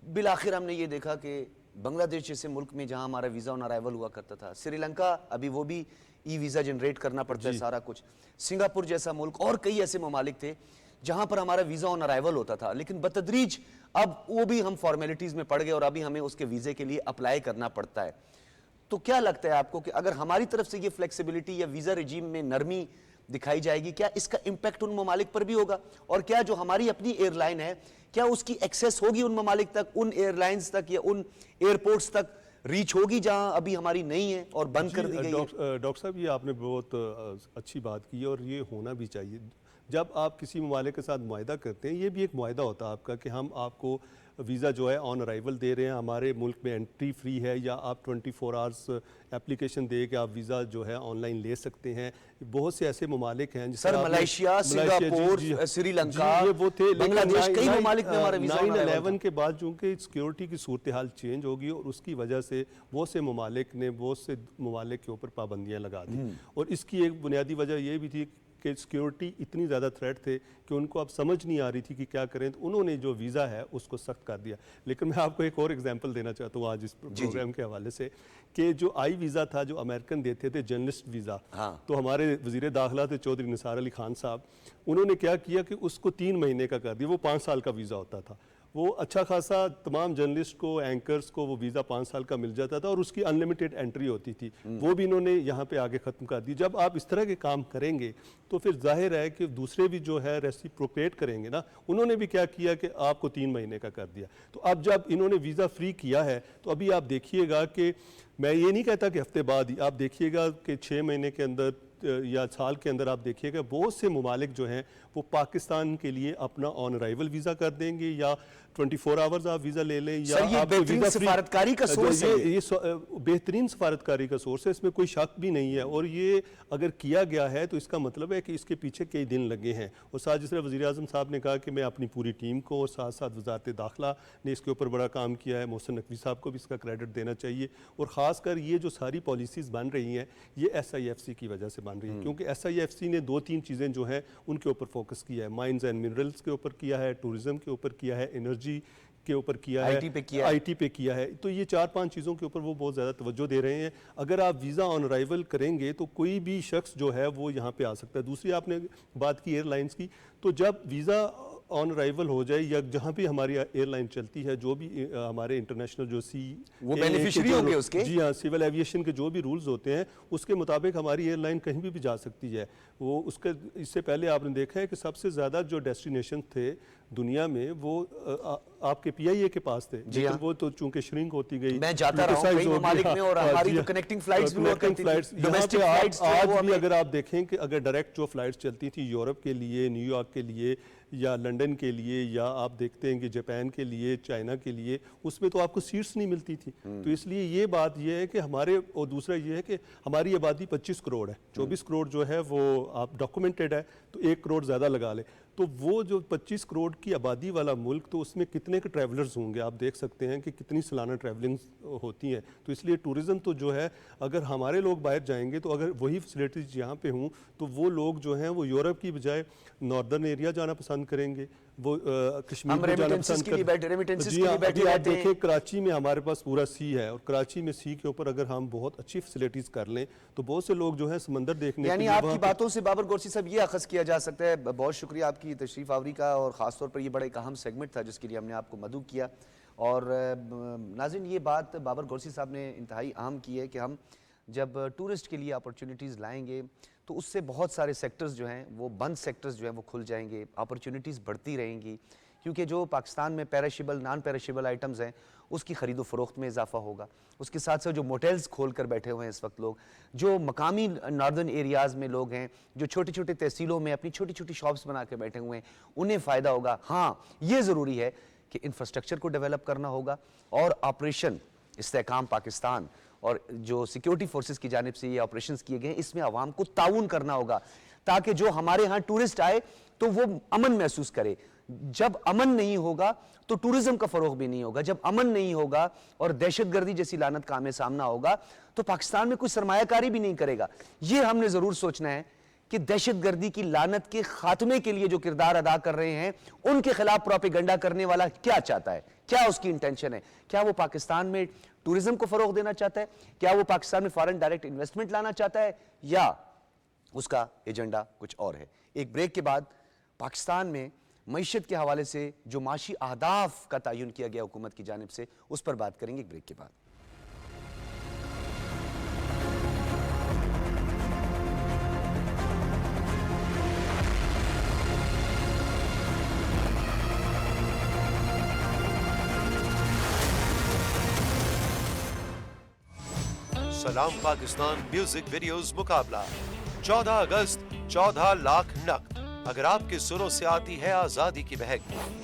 बिल आखिर हमने ये देखा कि बांग्लादेश जैसे मुल्क में जहां हमारा वीज़ा ऑन अराइवल हुआ करता था, श्रीलंका अभी वो भी ई वीज़ा जनरेट करना पड़ता है सारा कुछ, सिंगापुर जैसा मुल्क और कई ऐसे ममालिक थे जहां पर हमारा वीज़ा ऑन अराइवल होता था, लेकिन बतदरीज अब वो भी हम फॉर्मेलिटीज़ में पड़ गए और अभी हमें उसके वीज़े के लिए अप्लाई करना पड़ता है। तो क्या लगता है आपको कि अगर हमारी तरफ से ये फ्लेक्सिबिलिटी या वीज़ा रिजीम में नरमी दिखाई जाएगी, क्या इसका इम्पैक्ट उन ममालिक पर भी होगा? और क्या जो हमारी अपनी एयरलाइन है, क्या उसकी एक्सेस होगी उन ममालिक तक, उन एयरलाइंस तक या उन एयरपोर्ट्स तक रीच होगी जहां अभी हमारी नहीं है और बंद कर दी गई है? डॉक्टर साहब, ये आपने बहुत अच्छी बात की और ये होना भी चाहिए। जब आप किसी ममालिक के साथ मुआहिदा करते हैं, ये भी एक मुआहिदा होता है आपका कि हम आपको वीज़ा जो है ऑन अराइवल दे रहे हैं, हमारे मुल्क में एंट्री फ्री है, या आप 24 आवर्स एप्लीकेशन दे के आप वीज़ा जो है ऑनलाइन ले सकते हैं। बहुत से ऐसे ममालिक हैं सर, मलेशिया, सिंगापुर, श्रीलंका, ये वो थे, बांग्लादेश, कई ममालिक में हमारा वीज़ा ऑन अराइवल था। 9/11 के बाद चूँकि सिक्योरिटी की सूरत हाल चेंज होगी और उसकी वजह से बहुत से ममालिक ने बहुत से ममालिक के ऊपर पाबंदियाँ लगा दी, और इसकी एक बुनियादी वजह ये भी थी कि सिक्योरिटी इतनी ज़्यादा थ्रेट थे कि उनको अब समझ नहीं आ रही थी कि क्या करें, तो उन्होंने जो वीज़ा है उसको सख्त कर दिया। लेकिन मैं आपको एक और एग्जांपल देना चाहता हूँ आज इस प्रोग्राम के हवाले से, कि जो आई वीज़ा था जो अमेरिकन देते थे, जर्नलिस्ट वीज़ा, तो हमारे वज़ीर दाखिला थे चौधरी निसार अली खान साहब, उन्होंने क्या किया कि उसको 3 महीने का कर दिया। वो 5 साल का वीज़ा होता था, वो अच्छा खासा तमाम जर्नलिस्ट को, एंकर्स को वो वीज़ा 5 साल का मिल जाता था और उसकी अनलिमिटेड एंट्री होती थी, वो भी इन्होंने यहाँ पे आगे ख़त्म कर दी। जब आप इस तरह के काम करेंगे तो फिर जाहिर है कि दूसरे भी जो है रेसिप्रोकेट करेंगे ना। उन्होंने भी क्या किया कि आपको 3 महीने का कर दिया। तो अब जब इन्होंने वीज़ा फ्री किया है, तो अभी आप देखिएगा कि मैं ये नहीं कहता कि हफ्ते बाद ही, आप देखिएगा कि 6 महीने के अंदर या साल के अंदर आप देखिएगा बहुत से ममालिक जो हैं वो पाकिस्तान के लिए अपना ऑन अराइवल वीज़ा कर देंगे, या 24 आवर्स आप वीज़ा ले लें, या ये बेहतरीन सफारतकारी का सोर्स है। ये बेहतरीन सफारतकारी का सोर्स है, इसमें कोई शक भी नहीं है। और ये अगर किया गया है तो इसका मतलब है कि इसके पीछे कई दिन लगे हैं। और साथ जिस तरह वज़ीर आज़म साहब ने कहा कि मैं अपनी पूरी टीम को और साथ साथ वज़ारत दाखिला ने इसके ऊपर बड़ा काम किया है, मोहसिन नकवी साहब को भी इसका क्रेडिट देना चाहिए। और ख़ासकर ये जो सारी पॉलिसीज़ बन रही हैं ये SIFC की वजह से बन रही है, क्योंकि SIFC ने 2-3 चीज़ें जो हैं उनके ऊपर फोकस किया है। माइंस एंड मिनरल्स के ऊपर किया है, टूरिज़म के ऊपर किया है, एनर्जी के ऊपर किया है, IT पे किया है। तो ये 4-5 चीज़ों के ऊपर वो बहुत ज़्यादा तवज्जो दे रहे हैं। अगर आप वीज़ा ऑन अराइवल करेंगे तो कोई भी शख्स जो है वो यहाँ पे आ सकता है। दूसरी आपने बात की एयरलाइंस की, तो जब वीज़ा ऑन अराइवल हो जाए या जहाँ भी हमारी एयरलाइन चलती है, जो भी हमारे इंटरनेशनल जो वो बेनिफिशियरी होंगे उसके, जी हाँ, सिविल एविएशन के जो भी रूल्स होते हैं उसके मुताबिक हमारी एयरलाइन कहीं भी जा सकती है। वो उसके इससे पहले आपने देखा है कि सबसे ज़्यादा जो डेस्टिनेशन थे दुनिया में वो आपके PIA के पास थे, लेकिन वो तो चूंकि श्रिंक होती गई, मैं जाता रहा हूं कई ममालिक में, और हमारी तो कनेक्टिंग फ्लाइट्स भी हुआ करती थी, डोमेस्टिक फ्लाइट्स। आज भी अगर आप देखें कि अगर डायरेक्ट जो फ्लाइट्स चलती थी यूरोप के लिए, न्यूयॉर्क के लिए या लंदन के लिए, या आप देखते हैं कि जापान के लिए, चाइना के लिए, उसमें तो आपको सीट्स नहीं मिलती थी। तो इसलिए ये बात ये है कि हमारे, और दूसरा ये है कि हमारी आबादी 25 करोड़ है, 24 करोड़ जो है वो आप डॉक्यूमेंटेड है, तो 1 करोड़ ज़्यादा लगा ले, तो वो जो 25 करोड़ की आबादी वाला मुल्क, तो उसमें कितने के ट्रैवलर्स होंगे। आप देख सकते हैं कि कितनी सालाना ट्रैवलिंग होती हैं। तो इसलिए टूरिज़म तो जो है, अगर हमारे लोग बाहर जाएंगे तो अगर वही फैसिलिटीज़ यहाँ पे हों तो वो लोग जो हैं वो यूरोप की बजाय नॉर्दर्न एरिया जाना पसंद करेंगे, वो कश्मीर में जाना पसंद करेंगे। जी हाँ, अभी आप देखें कराची में हमारे पास पूरा सी है, और कराची में सी के ऊपर अगर हम बहुत अच्छी फैसिलिटीज़ कर लें तो बहुत से लोग जो है समंदर देखने, यानी आपकी बातों से बाबर गोरसी साहब ये अखज़ किया जा सकता है। बहुत शुक्रिया आपकी तशरीफ़ आवरी का, और ख़ासतौर पर ये बड़ा एक अहम सेगमेंट था जिसके लिए हमने आपको मदऊ किया। और नाज़रीन, ये बात बाबर गोरसी साहब ने इंतहाई अहम की है कि हम जब टूरिस्ट के लिए अपॉर्चुनिटीज़ लाएंगे तो उससे बहुत सारे सेक्टर्स जो हैं वो बंद सेक्टर्स जो हैं वो खुल जाएंगे, अपॉर्चुनिटीज़ बढ़ती रहेंगी। क्योंकि जो पाकिस्तान में पेरिशेबल नॉन पेरिशेबल आइटम्स हैं उसकी खरीदो फरोख्त में इजाफा होगा। उसके साथ साथ जो मोटेल्स खोल कर बैठे हुए हैं इस वक्त लोग, जो मकामी नॉर्दर्न एरियाज़ में लोग हैं, जो छोटी छोटी तहसीलों में अपनी छोटी छोटी शॉप्स बना के बैठे हुए हैं, उन्हें फ़ायदा होगा। हाँ, ये ज़रूरी है कि इंफ्रास्ट्रक्चर को डेवलप करना होगा और ऑपरेशन इस्तेहकाम पाकिस्तान और जो सिक्योरिटी फोर्सेस की जानिब से ये ऑपरेशंस किए गए हैं, इसमें आवाम को ताउन करना होगा ताकि जो हमारे यहाँ टूरिस्ट आए तो वो अमन महसूस करे। जब अमन नहीं होगा तो टूरिज्म का फरोग भी नहीं होगा। जब अमन नहीं होगा और दहशतगर्दी जैसी लानत का हमें सामना होगा तो पाकिस्तान में कोई सरमायाकारी भी नहीं करेगा। ये हमने जरूर सोचना है कि दहशतगर्दी की लानत के खात्मे के लिए जो किरदार अदा कर रहे हैं, उनके खिलाफ प्रोपेगेंडा करने वाला क्या चाहता है, क्या उसकी इंटेंशन है। क्या वो पाकिस्तान में टूरिज्म को फरोग देना चाहता है, क्या वो पाकिस्तान में फॉरेन डायरेक्ट इन्वेस्टमेंट लाना चाहता है, या उसका एजेंडा कुछ और है। एक ब्रेक के बाद पाकिस्तान में मईशत के हवाले से जो माशी अहदाफ का तयन किया गया हुकूमत की जानिब से, उस पर बात करेंगे एक ब्रेक के बाद। सलाम पाकिस्तान म्यूजिक वीडियोस मुकाबला 14 अगस्त 14 लाख नकद। अगर आपके सुरों से आती है आजादी की महक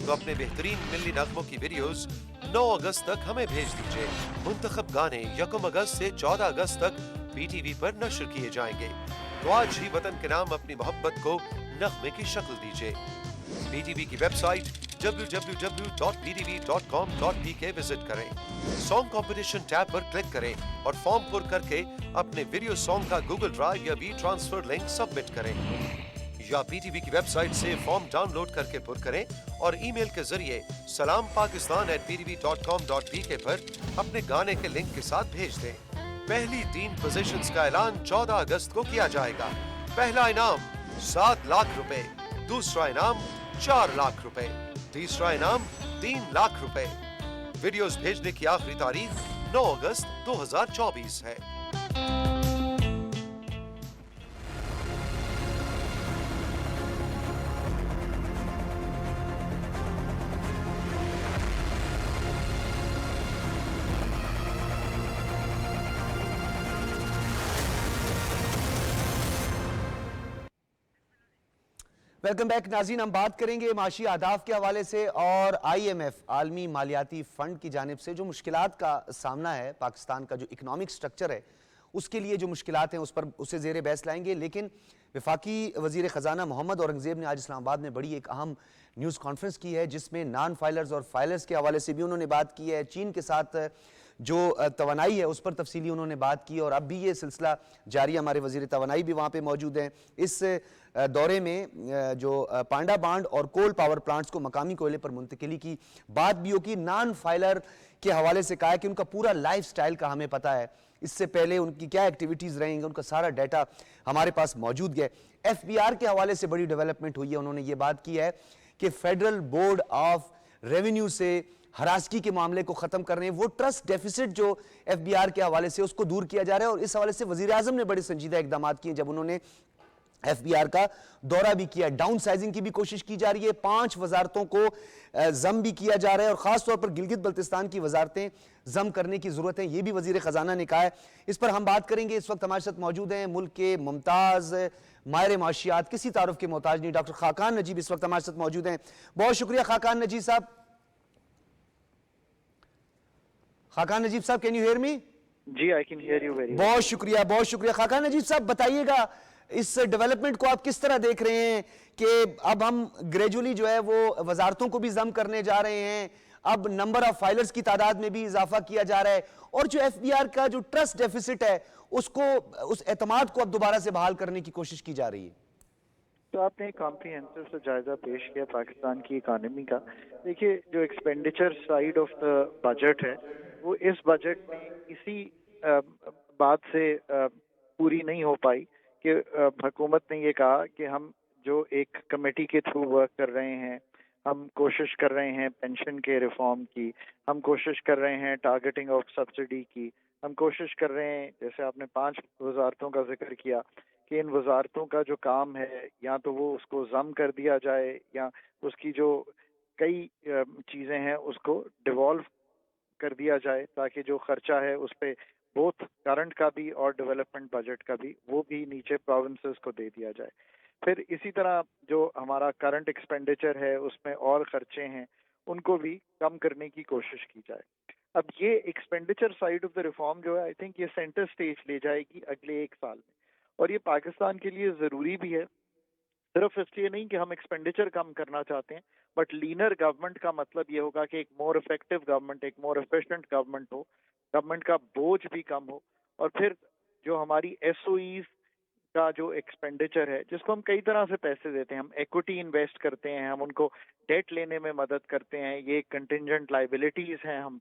तो अपने बेहतरीन मिल्ली नगमों की वीडियोस 9 अगस्त तक हमें भेज दीजिए। मुंतखब गाने 1 अगस्त से 14 अगस्त तक BTV पर नशर किए जाएंगे। तो आज ही वतन के नाम अपनी मोहब्बत को नगमे की शक्ल दीजिए। BTV की वेबसाइट www.btv.com.pk विजिट करें। सॉन्ग कंपटीशन टैब पर क्लिक करें और फॉर्म पुर करके अपने वीडियो सॉन्ग का गूगल ड्राइव या वी ट्रांसफर लिंक सबमिट करें, या BTV की वेबसाइट से फॉर्म डाउनलोड करके पुर करें और ईमेल के जरिए salampakistan@btv.com.pk पर अपने गाने के लिंक के साथ भेज दें। पहली 3 पोजीशंस का ऐलान 14 अगस्त को किया जाएगा। पहला इनाम 7 लाख रुपए, दूसरा इनाम 4 लाख रुपए, तीसरा इनाम 3 लाख रुपए। वीडियोस भेजने की आखिरी तारीख 9 अगस्त 2024 है। वेलकम बैक नाज़रीन। हम बात करेंगे माशी आदाफ के हवाले से और IMF आलमी मालियाती फ़ंड की जानिब से जो मुश्किलात का सामना है, पाकिस्तान का जो इकनॉमिक स्ट्रक्चर है उसके लिए जो मुश्किलात हैं उसे ज़ेर बहस लाएंगे। लेकिन वफाकी वज़ीर ख़जाना मोहम्मद औरंगज़ेब ने आज इस्लामाबाद में बड़ी एक अहम न्यूज़ कॉन्फ्रेंस की है, जिसमें नॉन फाइलर्स और फाइलर्स के हवाले से भी उन्होंने बात की है। चीन के साथ जो तवानाई है उस पर तफसीली उन्होंने बात की और अब भी ये सिलसिला जारी है। हमारे वज़ीर तवानाई भी वहाँ पे मौजूद हैं। इस दौरे में जो पांडा बांड और कोल पावर प्लांट्स को मकामी कोयले पर मुंतकिली की बात भी होगी। नॉन फाइलर के हवाले से कहा है कि उनका पूरा लाइफ स्टाइल का हमें पता है, इससे पहले उनकी क्या एक्टिविटीज़ रहेंगी, उनका सारा डाटा हमारे पास मौजूद है। FBR के हवाले से बड़ी डेवलपमेंट हुई है। उन्होंने ये बात की है कि फेडरल बोर्ड ऑफ रेवेन्यू से हरासगी के मामले को खत्म कर रहे हैं। वो ट्रस्ट डेफिसिट जो FBR के हवाले से उसको दूर किया जा रहा है और इस हवाले से वजीर आजम ने बड़े संजीदा इकदाम किए जब उन्होंने FBR का दौरा भी किया। डाउन साइजिंग की भी कोशिश की जा रही है। 5 वजारतों को जम भी किया जा रहा है और खासतौर पर गिलगित बल्तिस्तान की वजारतें जम करने की जरूरत है, ये भी वजीर खजाना ने कहा है। इस पर हम बात करेंगे। इस वक्त हमारे साथ मौजूद हैं मुल्क के मुमताज माहिर माशियात, किसी तारुफ के मोहताज नहीं, डॉक्टर खाकान नजीब इस वक्त हमारे साथ मौजूद हैं। बहुत शुक्रिया खाकान नजीब साहब। खाकान नजीब साहब, कैन यू हियर मी? जी, I can hear you very. बहुत शुक्रिया, बहुत शुक्रिया। खाकान नजीब साहब, बताइएगा इस डेवलपमेंट को आप किस तरह देख रहे हैं कि अब हम ग्रेजुअली जो है वो वजारतों को भी जम करने जा रहे हैं, अब नंबर ऑफ फाइलर्स की तादाद में भी इजाफा किया जा रहा है और जो FBR का जो ट्रस्ट डेफिसिट है उसको, उस एतमाद को अब दोबारा से बहाल करने की कोशिश की जा रही है। तो आपने एक कॉम्प्रिहेंसिव सा जायजा पेश किया पाकिस्तान की इकानमी का। देखिए, जो expenditure side of the budget है वो इस बजट में इसी बात से पूरी नहीं हो पाई कि हुकूमत ने ये कहा कि हम जो एक कमेटी के थ्रू वर्क कर रहे हैं, हम कोशिश कर रहे हैं पेंशन के रिफॉर्म की, हम कोशिश कर रहे हैं टारगेटिंग ऑफ सब्सिडी की, हम कोशिश कर रहे हैं, जैसे आपने 5 वजारतों का जिक्र किया, कि इन वजारतों का जो काम है या तो वो उसको जम कर दिया जाए या उसकी जो कई चीज़ें हैं उसको डिवॉल्व कर दिया जाए ताकि जो खर्चा है उस पे बोथ करंट का भी और डेवलपमेंट बजट का भी वो भी नीचे प्रोविंसेस को दे दिया जाए। फिर इसी तरह जो हमारा करंट एक्सपेंडिचर है उसमें और खर्चे हैं उनको भी कम करने की कोशिश की जाए। अब ये expenditure side of the reform जो है आई थिंक ये सेंटर स्टेज ले जाएगी अगले 1 साल में, और ये पाकिस्तान के लिए ज़रूरी भी है। सिर्फ इसलिए नहीं कि हम एक्सपेंडिचर कम करना चाहते हैं, बट लीनर गवर्नमेंट का मतलब ये होगा कि एक मोर इफेक्टिव गवर्नमेंट, एक मोर एफिशिएंट गवर्नमेंट हो, गवर्नमेंट का बोझ भी कम हो, और फिर जो हमारी एसओईज का जो एक्सपेंडिचर है जिसको हम कई तरह से पैसे देते हैं, हम इक्विटी इन्वेस्ट करते हैं, हम उनको डेट लेने में मदद करते हैं, ये कंटिंजेंट लाइबिलिटीज हैं, हम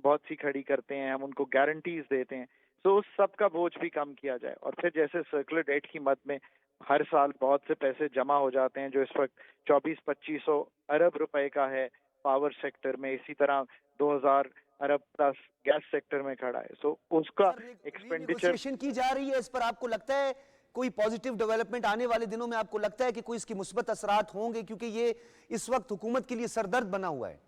बहुत सी खड़ी करते हैं, हम उनको गारंटीज देते हैं। सो उस सब का बोझ भी कम किया जाए। और फिर जैसे सर्कुलर डेट की मद में हर साल बहुत से पैसे जमा हो जाते हैं जो इस वक्त 2400-2500 अरब रुपए का है पावर सेक्टर में, इसी तरह 2000 अरब प्लस गैस सेक्टर में खड़ा है। सो उसका एक्सपेंडिचर नेगोशिएशन की जा रही है, इस पर आपको लगता है कोई पॉजिटिव डेवलपमेंट आने वाले दिनों में आपको लगता है कि कोई इसकी मुस्बत असरात होंगे, क्योंकि ये इस वक्त हुकूमत के लिए सरदर्द बना हुआ है?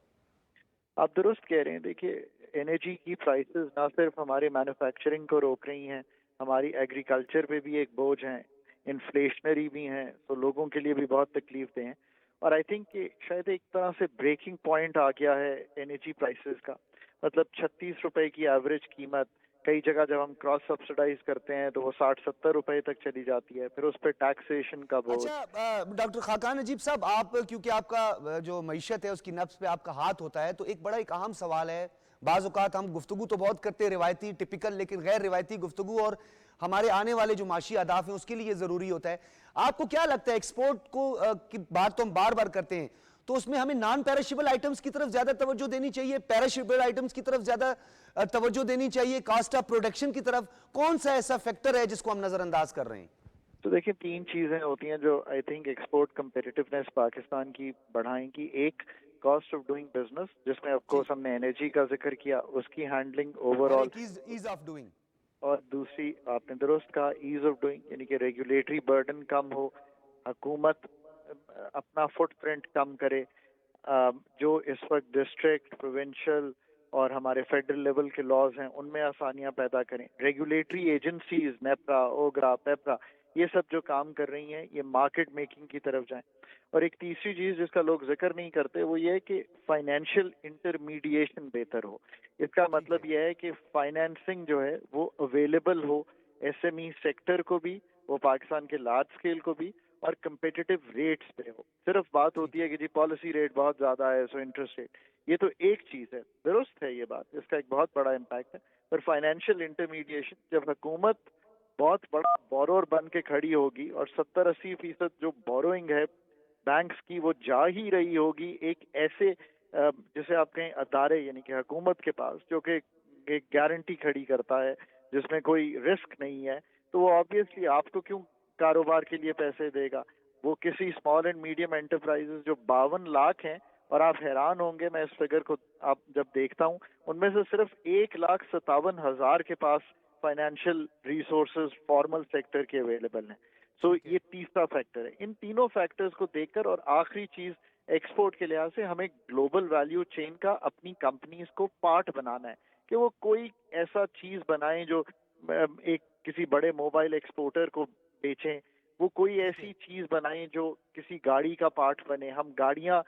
आप दुरुस्त कह रहे हैं। देखिए, एनर्जी की प्राइसेस ना सिर्फ हमारे मैन्युफैक्चरिंग को रोक रही हैं, हमारी एग्रीकल्चर पे भी एक बोझ है, इन्फ्लेशनरी भी हैं, तो लोगों के लिए भी बहुत तकलीफ दे हैं। और आई थिंक कि शायद एक तरह से ब्रेकिंग पॉइंट आ गया है एनर्जी प्राइसेस का। मतलब 36 रुपए की एवरेज कीमत कई जगह जब हम क्रॉस सब्सिडाइज करते हैं तो वो 60-70 रुपए तक चली जाती है, फिर उस पर टैक्सेशन का बोझ। अच्छा, डॉक्टर खाकान नजीब साहब, आप क्योंकि आपका जो मईशत है उसकी नफ्स पे आपका हाथ होता है, तो एक बड़ा एक अहम सवाल है। बाज़ औक़ात हम गुफ्तगू तो बहुत करते हैं रिवायती टिपिकल, लेकिन गैर रिवायती गुफ्तगू और हमारे आने वाले जो माशी अहदाफ हैं उसके लिए ज़रूरी होता है। आपको क्या लगता है, एक्सपोर्ट को की बात तो हम बार बार करते हैं, तो उसमें हमें नॉन पेरिशेबल आइटम्स की तरफ ज्यादा तवज्जो देनी चाहिए, पेरिशेबल आइटम्स की तरफ ज्यादा तवज्जो देनी चाहिए, कास्ट ऑफ प्रोडक्शन की तरफ? कौन सा ऐसा फैक्टर है जिसको हम नजरअंदाज कर रहे हैं? तो देखिए, 3 चीजें होती हैं जो I think export competitiveness Pakistan की बढ़ाएंगी। एक, कॉस्ट ऑफ डूइंग बिजनेस, जिसमें ऑफ कोर्स हमने एनर्जी का जिक्र किया, उसकी handling overall, ease of doing, और दूसरी आपने दुरुस्त कहा ईज ऑफ डूइंग, यानी कि रेगुलेटरी बर्डन कम हो, हुकूमत अपना फुटप्रिंट कम करे, जो इस वक्त डिस्ट्रिक्ट, प्रोविंशियल और हमारे फेडरल लेवल के लॉज हैं उनमें आसानियां पैदा करें। रेगुलेटरी एजेंसीज नेपरा, ओगरा, पेपरा, ये सब जो काम कर रही हैं ये मार्केट मेकिंग की तरफ जाएं। और एक तीसरी चीज जिसका लोग जिक्र नहीं करते वो ये है कि फाइनेंशियल इंटरमीडिएशन बेहतर हो। इसका मतलब यह है कि फाइनेंसिंग जो है वो अवेलेबल हो एसएमई सेक्टर को भी, वो पाकिस्तान के लार्ज स्केल को भी, और कम्पिटिटिव रेट्स पे हो। सिर्फ बात होती है कि जी पॉलिसी रेट बहुत ज्यादा है सो इंटरेस्ट रेट, ये तो एक चीज है, दुरुस्त है ये बात, इसका एक बहुत बड़ा इम्पैक्ट है। पर फाइनेंशियल इंटरमीडिएशन, जब हुकूमत बहुत बड़ा बोरोर बन के खड़ी होगी और 70-80% जो बोरोइंग है बैंक्स की वो जा ही रही होगी एक ऐसे जिसे आप कहें अदारे यानी कि हुकूमत के पास, जो कि एक गारंटी खड़ी करता है जिसमें कोई रिस्क नहीं है, तो वो ऑब्वियसली आपको क्यों कारोबार के लिए पैसे देगा? वो किसी स्मॉल एंड मीडियम एंटरप्राइजेस जो 52 लाख हैं, और आप हैरान होंगे मैं इस फिगर को आप जब देखता हूँ, उनमें से सिर्फ 1,57,000 के पास फाइनेंशियल रिसोर्सेज फॉर्मल सेक्टर के अवेलेबल हैं। सो ये तीसरा फैक्टर है। इन तीनों फैक्टर्स को देखकर, और आखिरी चीज एक्सपोर्ट के लिहाज से, हमें ग्लोबल वैल्यू चेन का अपनी कंपनीज को पार्ट बनाना है कि वो कोई ऐसा चीज बनाएं जो एक किसी बड़े मोबाइल एक्सपोर्टर को बेचें, वो कोई ऐसी चीज बनाएं जो किसी गाड़ी का पार्ट बने, हम गाड़ियां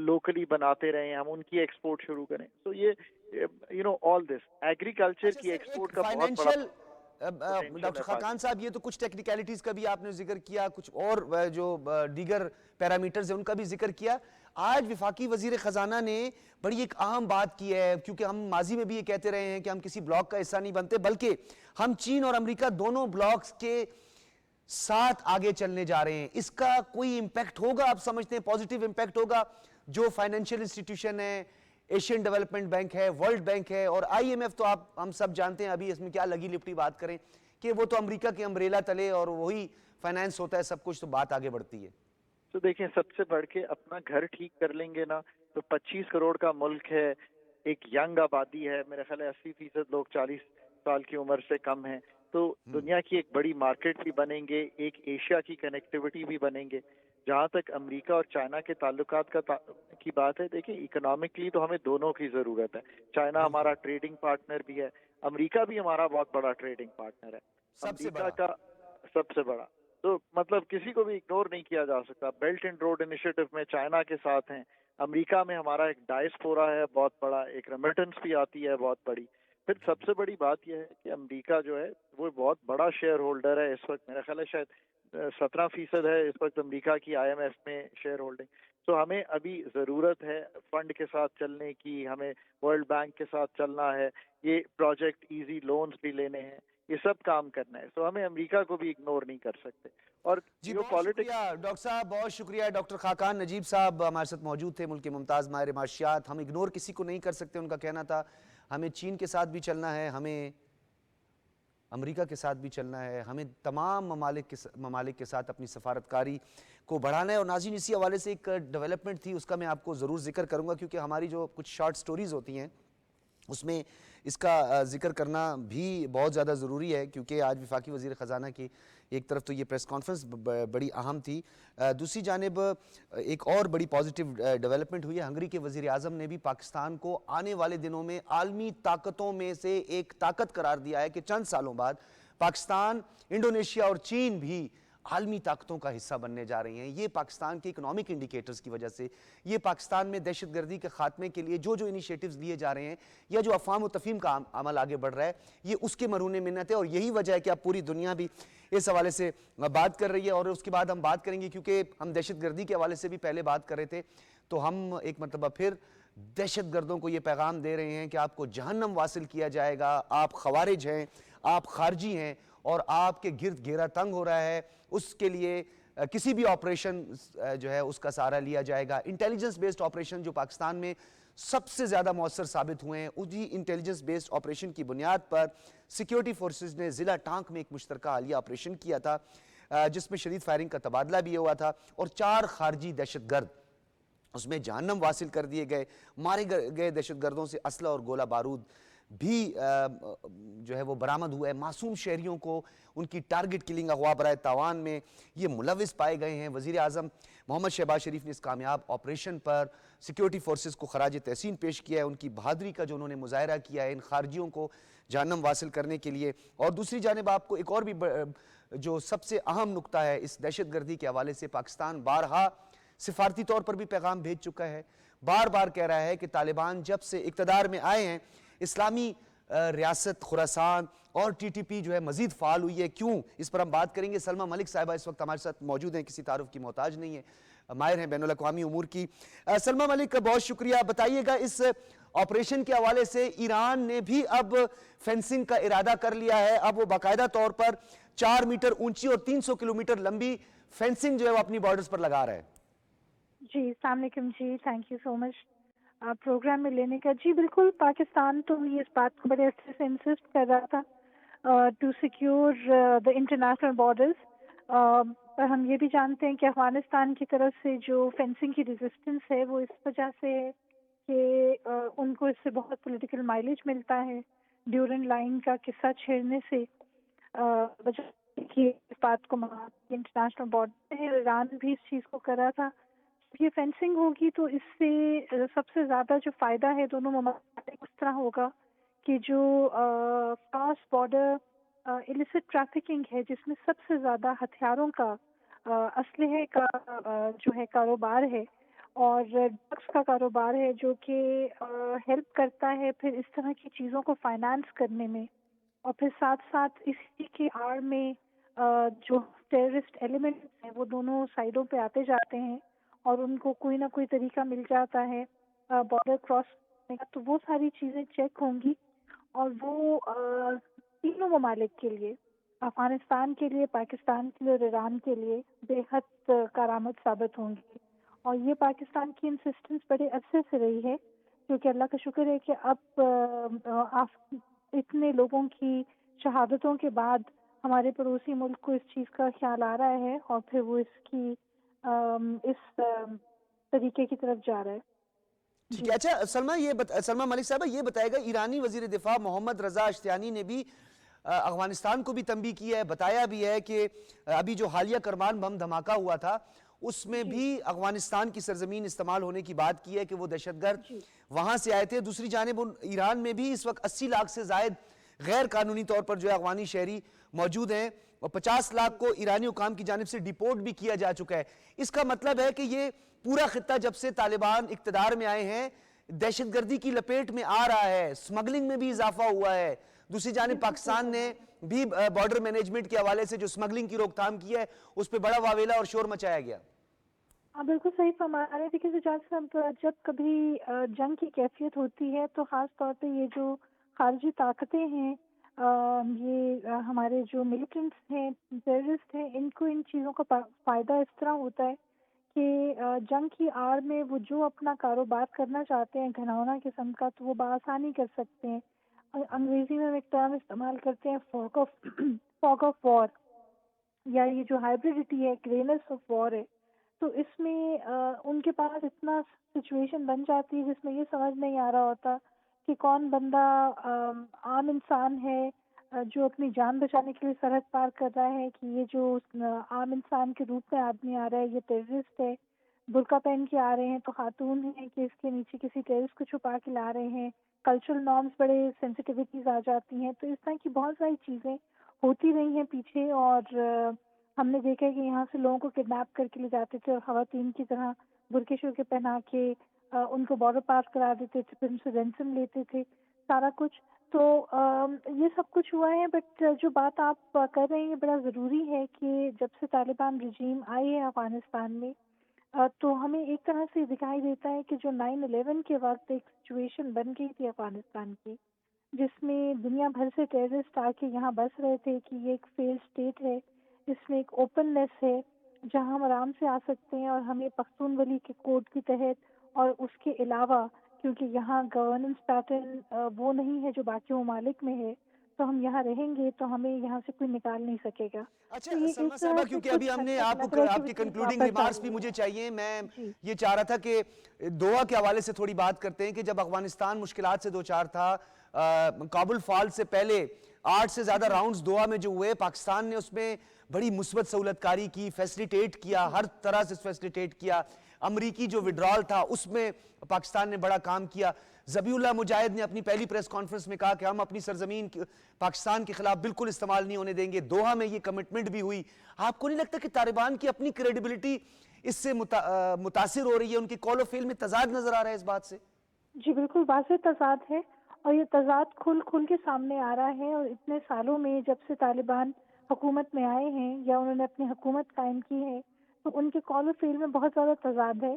लोकली बनाते रहे, हम उनकी एक्सपोर्ट शुरू करें। तो ये ऑल दिस एग्रीकल्चर की एक्सपोर्ट का बहुत बड़ा डॉक्टर खाकान साहब, ये तो कुछ टेक्निकलिटीज का भी आपने जिक्र किया, कुछ और जो दीगर पैरामीटर्स हैं उनका भी जिक्र किया। आज विफाकी वजीर खजाना ने बड़ी एक अहम बात की है, क्योंकि हम माजी में भी ये कहते रहे हैं कि हम किसी ब्लॉक का हिस्सा नहीं बनते, बल्कि हम चीन और अमेरिका दोनों ब्लॉक्स के साथ आगे चलने जा रहे हैं। इसका कोई इंपैक्ट होगा, आप समझते हैं पॉजिटिव इंपैक्ट होगा? जो फाइनेंशियल इंस्टीट्यूशन है, एशियन डेवलपमेंट बैंक है, वर्ल्ड बैंक है और आईएमएफ, तो हम सब जानते हैं, अभी इसमें क्या लगी लिपटी बात करें कि वो तो अमेरिका के अम्ब्रेला तले और वही फाइनेंस होता है सब कुछ, तो बात आगे बढ़ती है। तो देखिए, सबसे बढ़ के अपना घर ठीक कर लेंगे ना, तो 25 करोड़ का मुल्क है, एक यंग आबादी है, मेरे ख्याल है 80% लोग 40 साल की उम्र से कम हैं, तो दुनिया की एक बड़ी मार्केट भी बनेंगे, एक एशिया की कनेक्टिविटी भी बनेंगे। जहाँ तक अमेरिका और चाइना के ताल्लुकात की बात है, देखिए इकोनॉमिकली तो हमें दोनों की ज़रूरत है। चाइना हमारा ट्रेडिंग पार्टनर भी है, अमेरिका भी हमारा बहुत बड़ा ट्रेडिंग पार्टनर है, सबसे अमेरिका बड़ा। का सबसे बड़ा। तो मतलब किसी को भी इग्नोर नहीं किया जा सकता। बेल्ट एंड रोड इनिशिएटिव में चाइना के साथ हैं, अमेरिका में हमारा एक डायस्पोरा है बहुत बड़ा, एक रेमिटेंस भी आती है बहुत बड़ी। फिर सबसे बड़ी बात यह है कि अमेरिका जो है वो बहुत बड़ा शेयर होल्डर है इस वक्त, मेरा ख्याल है शायद 17% है इस वक्त अमेरिका की IMF में शेयर होल्डिंग। तो हमें अभी ज़रूरत है फंड के साथ चलने की, हमें वर्ल्ड बैंक के साथ चलना है, ये प्रोजेक्ट इजी लोन्स भी लेने हैं, ये सब काम करना है। तो हमें अमेरिका को भी इग्नोर नहीं कर सकते। और जी जो बहुत पॉलिटिक्स शुक्रिया डॉक्टर साहब, बहुत शुक्रिया। डॉक्टर खाकान नजीब साहब हमारे साथ मौजूद थे, मुल्क के मुमताज़ माहिर माशियात। हम इग्नोर किसी को नहीं कर सकते, उनका कहना था हमें चीन के साथ भी चलना है, हमें अमेरिका के साथ भी चलना है, हमें तमाम ममालिक के साथ अपनी सफारतकारी को बढ़ाना है। और नाज़रीन, इसी हवाले से एक डेवलपमेंट थी, उसका मैं आपको ज़रूर जिक्र करूँगा, क्योंकि हमारी जो कुछ शॉर्ट स्टोरीज़ होती हैं उसमें इसका जिक्र करना भी बहुत ज़्यादा ज़रूरी है, क्योंकि आज वफाकी वज़ीर ख़जाना की एक तरफ तो ये प्रेस कॉन्फ्रेंस बड़ी अहम थी, दूसरी जानिब एक और बड़ी पॉजिटिव डेवलपमेंट हुई है। हंगरी के वज़ीर आज़म ने भी पाकिस्तान को आने वाले दिनों में आलमी ताकतों में से एक ताकत करार दिया है कि चंद सालों बाद पाकिस्तान, इंडोनेशिया और चीन भी आलमी ताकतों का हिस्सा बनने जा रही हैं। ये पाकिस्तान के इकोनॉमिक इंडिकेटर्स की वजह से, ये पाकिस्तान में दहशतगर्दी के खात्मे के लिए जो जो इनिशिएटिव्स लिए जा रहे हैं, या जो अफ़वाम व तफ़हीम का अमल आगे बढ़ रहा है, ये उसके मरूने मिन्नत है। और यही वजह है कि अब पूरी दुनिया भी इस हवाले से बात कर रही है। और उसके बाद हम बात करेंगे, क्योंकि हम दहशतगर्दी के हवाले से भी पहले बात कर रहे थे, तो हम एक मरतबा फिर दहशतगर्दों को ये पैगाम दे रहे हैं कि आपको जहन्नम वासिल किया जाएगा, आप खवारिज हैं, आप खारजी हैं और आपके गिर्द घेरा तंग हो रहा है, उसके लिए किसी भी ऑपरेशन जो है उसका सहारा लिया जाएगा। इंटेलिजेंस बेस्ड ऑपरेशन जो पाकिस्तान में सबसे ज़्यादा मौसर साबित हुए हैं, उसी इंटेलिजेंस बेस्ड ऑपरेशन की बुनियाद पर सिक्योरिटी फोर्सेस ने ज़िला टांक में एक मुश्तरका आलिया ऑपरेशन किया था, जिसमें शदीद फायरिंग का तबादला भी हुआ था और 4 खारजी दहशतगर्द उसमें जहन्नम वासिल कर दिए गए। मारे गए दहशतगर्दों से असला और गोला बारूद भी जो है वो बरामद हुआ है। मासूम शहरियों को उनकी टारगेट किलिंग अगवा बराए तावान में ये मुलविस पाए गए हैं। वज़ीर आज़म मोहम्मद शहबाज शरीफ ने इस कामयाब ऑपरेशन पर सिक्योरिटी फोर्सेस को खराज तहसीन पेश किया है, उनकी बहादुरी का जो उन्होंने मुजाहरा किया है इन खारजियों को जहन्नम वासिल करने के लिए। और दूसरी जानिब आपको एक और भी जो सबसे अहम नुक्ता है इस दहशतगर्दी के हवाले से, पाकिस्तान बारहा सिफारती तौर पर भी पैगाम भेज चुका है, बार बार कह रहा है कि तालिबान जब से इक़्तिदार में आए हैं, इस्लामी रियासत खुरासान और TTP जो है मजीद फ़ाल हुई है। क्यों, इस पर हम बात करेंगे। सलमा मलिक साहिबा इस वक्त हमारे साथ मौजूद हैं, किसी तारुफ की मोहताज नहीं है, माहिर हैं बैनुल अक़वामी उमूर की। सलमा मलिक, बहुत शुक्रिया। बताइएगा, इस ऑपरेशन के हवाले से ईरान ने भी अब फेंसिंग का इरादा कर लिया है, अब वो बाकायदा तौर पर 4 मीटर ऊंची और 300 किलोमीटर लंबी फेंसिंग जो है वो अपनी बॉर्डर्स पर लगा रहा है। जी, अस्सलाम वालेकुम जी, thank you so much program में लेने का। जी बिल्कुल, पाकिस्तान तो ये इस बात को बड़े अच्छे से इंसिस्ट कर रहा था to secure the international borders, पर हम ये भी जानते हैं कि अफगानिस्तान की तरफ से जो फेंसिंग की रेजिस्टेंस है वो इस वजह से है कि उनको इससे बहुत पॉलिटिकल माइलेज मिलता है। ड्यूरेंट लाइन का किस्सा छेड़ने से वजह कि इस बात को इंटरनेशनल बॉर्डर है। ईरान भी इस चीज़ को कर रहा था। ये फेंसिंग होगी तो इससे सबसे ज़्यादा जो फ़ायदा है दोनों ममालिक उस तरह होगा कि जो क्रॉस बॉर्डर इलिसिट ट्रैफिकिंग है, जिसमें सबसे ज़्यादा हथियारों का असलहे का जो है कारोबार है और ड्रग्स का कारोबार है, जो कि हेल्प करता है फिर इस तरह की चीज़ों को फाइनेंस करने में। और फिर साथ साथ इसी के आड़ में जो टेररिस्ट एलिमेंट्स हैं वो दोनों साइडों पे आते जाते हैं और उनको कोई ना कोई तरीका मिल जाता है बॉर्डर क्रॉस करने का। तो वो सारी चीज़ें चेक होंगी और वो तीनों ममालिक के लिए, अफगानिस्तान के लिए, पाकिस्तान के लिए और ईरान के लिए बेहद कारामद साबित होंगी। और ये पाकिस्तान की इंसिस्टेंस बड़े अरसे से रही है, क्योंकि अल्लाह का शुक्र है कि अब इतने लोगों की शहादतों के बाद हमारे पड़ोसी मुल्क को इस चीज़ का ख्याल आ रहा है और फिर वो इसकी इस तरीके की तरफ जा रहा है। ठीक है। अच्छा सलमा मलिक साहब, ये बताएगा, ईरानी वजीर दिफा मोहम्मद रजा अश्तियानी ने भी अफगानिस्तान को भी तंबीह की है, बताया भी है कि अभी जो हालिया करमान बम धमाका हुआ था उसमें भी अफगानिस्तान की सरजमीन इस्तेमाल होने की बात की है कि वो दहशतगर्द वहां से आए थे। दूसरी जानिब ईरान में भी इस वक्त 80 लाख से जायद गैर कानूनी तौर पर जो है अफगानी शहरी मौजूद हैं और 50 लाख को ईरानी हुकाम की जानिब से डिपोर्ट भी किया जा चुका है। इसका मतलब है कि ये पूरा खित्ता जब से तालिबान इक्तदार में आए हैं दहशतगर्दी की लपेट में आ रहा है, स्मगलिंग में भी इजाफा हुआ है। दूसरी जानिब पाकिस्तान ने भी बॉर्डर मैनेजमेंट के हवाले से जो स्मगलिंग की रोकथाम की है उस पर बड़ा वावेला और शोर मचाया गया। आप बिल्कुल सही फरमा रहे हैं। देखिए सुजात साहब, जब कभी जंग की कैफियत होती है तो खास तौर पे ये जो खारजी ताकतें हैं, ये हमारे जो मिलिटेंट्स हैं, टेररिस्ट हैं, इनको इन चीज़ों का फ़ायदा इस तरह होता है कि जंग की आड़ में वो जो अपना कारोबार करना चाहते हैं घिनौना किस्म का, तो वो बआसानी कर सकते हैं। अंग्रेजी में हम एक टर्म इस्तेमाल करते हैं फॉग ऑफ वॉर, या ये जो हाइब्रिडिटी है, ग्रेनेस ऑफ वॉर है। तो इसमें उनके पास इतना सिचुएशन बन जाती है जिसमें ये समझ नहीं आ रहा होता कि कौन बंदा आम इंसान है जो अपनी जान बचाने के लिए सरहद पार कर रहा है, कि ये जो आम इंसान के रूप में आदमी आ रहा है ये टेररिस्ट है, बुर्का पहन के आ रहे हैं तो खातून है कि इसके नीचे किसी टेररिस्ट को छुपा के ला रहे हैं। कल्चरल नॉर्म्स बड़े सेंसिटिविटीज आ जाती हैं। तो इस तरह की बहुत सारी चीज़ें होती रही हैं पीछे, और हमने देखा है कि यहाँ से लोगों को किडनैप करके ले जाते थे और खवातीन की तरह बुरके शुरके पहना के उनको बॉर्डर पार करा देते थे, फिर उनसे रेंसम लेते थे, सारा कुछ। तो ये सब कुछ हुआ है। बट जो बात आप कर रहे हैं बड़ा ज़रूरी है कि जब से तालिबान रजीम आई है अफ़गानिस्तान में, तो हमें एक तरह से दिखाई देता है कि जो 9/11 के वक्त एक सिचुएशन बन गई थी अफ़गानिस्तान की, जिसमें दुनिया भर से टेररिस्ट आके यहाँ बस रहे थे, कि ये एक फेल्ड स्टेट है, इसमें एक ओपननेस है जहाँ हम आराम से आ सकते हैं और हमें पख्तूनवली के कोड के तहत, और उसके अलावा क्योंकि यहाँ गवर्नेंस पैटर्न वो नहीं है जो बाकी ममालिक में है, तो हम यहाँ रहेंगे तो हमें यहाँ से कोई निकाल नहीं सकेगा। अच्छा तो ये सलमा इस साहबा, तरह से क्योंकि कुछ अभी हमने हद तक आपको लग रहा है कि आपके वो कंक्लूडिंग वापस रिमार्क्स आ भी रही मुझे चाहिए। मैं जी। ये चाह रहा था कि दोहा के हवाले से थोड़ी बात करते हैं कि जब अफगानिस्तान मुश्किलात से दो चार था, काबुल फॉल से पहले 8 से ज्यादा राउंड्स दोहा में जो हुए, पाकिस्तान ने उसमें बड़ी मुस्बत सहूलतकारी की, फैसिलिटेट किया, हर तरह से फैसिलिटेट किया। अमरीकी जो विड्रॉल था उसमें पाकिस्तान ने बड़ा काम किया। ज़बीउल्लाह मुजाहिद ने अपनी पहली प्रेस कॉन्फ्रेंस में कहा कि हम अपनी सरजमीन पाकिस्तान के खिलाफ बिल्कुल इस्तेमाल नहीं होने देंगे। दोहा में ये कमिटमेंट भी हुई। आपको नहीं लगता कि तालिबान की अपनी क्रेडिबिलिटी इससे मुतासिर हो रही है? उनकी कॉल ऑफ फेल में तजाद नजर आ रहा है इस बात से? जी बिल्कुल वाज़ेह तजाद है, और ये तजाद खुल के सामने आ रहा है। और इतने सालों में जब से तालिबान हुकूमत में आए हैं या उन्होंने अपनी हुकूमत कायम की है, तो उनके कॉल ऑफ फेल में बहुत ज़्यादा तजाद है।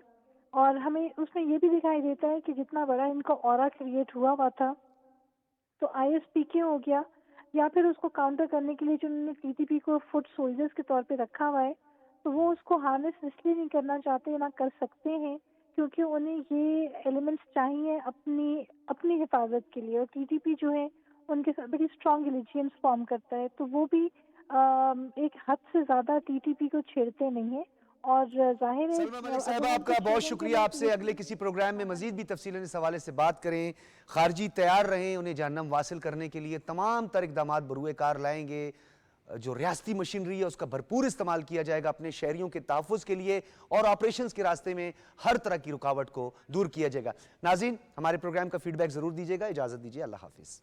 और हमें उसमें ये भी दिखाई देता है कि जितना बड़ा इनका ऑरा क्रिएट हुआ था, तो ISPK हो गया, या फिर उसको काउंटर करने के लिए जो उन्होंने TTP को फुट सोल्जर्स के तौर पे रखा हुआ है, तो वो उसको हार्नेस इसलिए नहीं करना चाहते, ना कर सकते हैं, क्योंकि उन्हें ये एलिमेंट्स चाहिए अपनी हिफाजत के लिए। और TTP जो है उनके साथ बड़ी स्ट्रॉन्ग एलिजियंस फॉर्म करता है, तो वो भी एक हद से ज़्यादा TTP को छेड़ते नहीं है। और जाहिर है सलमा मलिक साहिबा, आपका बहुत शुक्रिया। आपसे अगले किसी प्रोग्राम में मजीद भी तफसीलन इस हवाले से बात करें। खारजी तैयार रहें, उन्हें जहन्नम वासिल करने के लिए तमाम तर इक़दामात बरूए कार लाएंगे। जो रियासती मशीनरी है उसका भरपूर इस्तेमाल किया जाएगा अपने शहरियों के तहफ़्फ़ुज़ के लिए, और ऑपरेशंस के रास्ते में हर तरह की रुकावट को दूर किया जाएगा। नाज़रीन, हमारे प्रोग्राम का फीडबैक ज़रूर दीजिएगा। इजाज़त दीजिए, अल्लाह हाफिज़।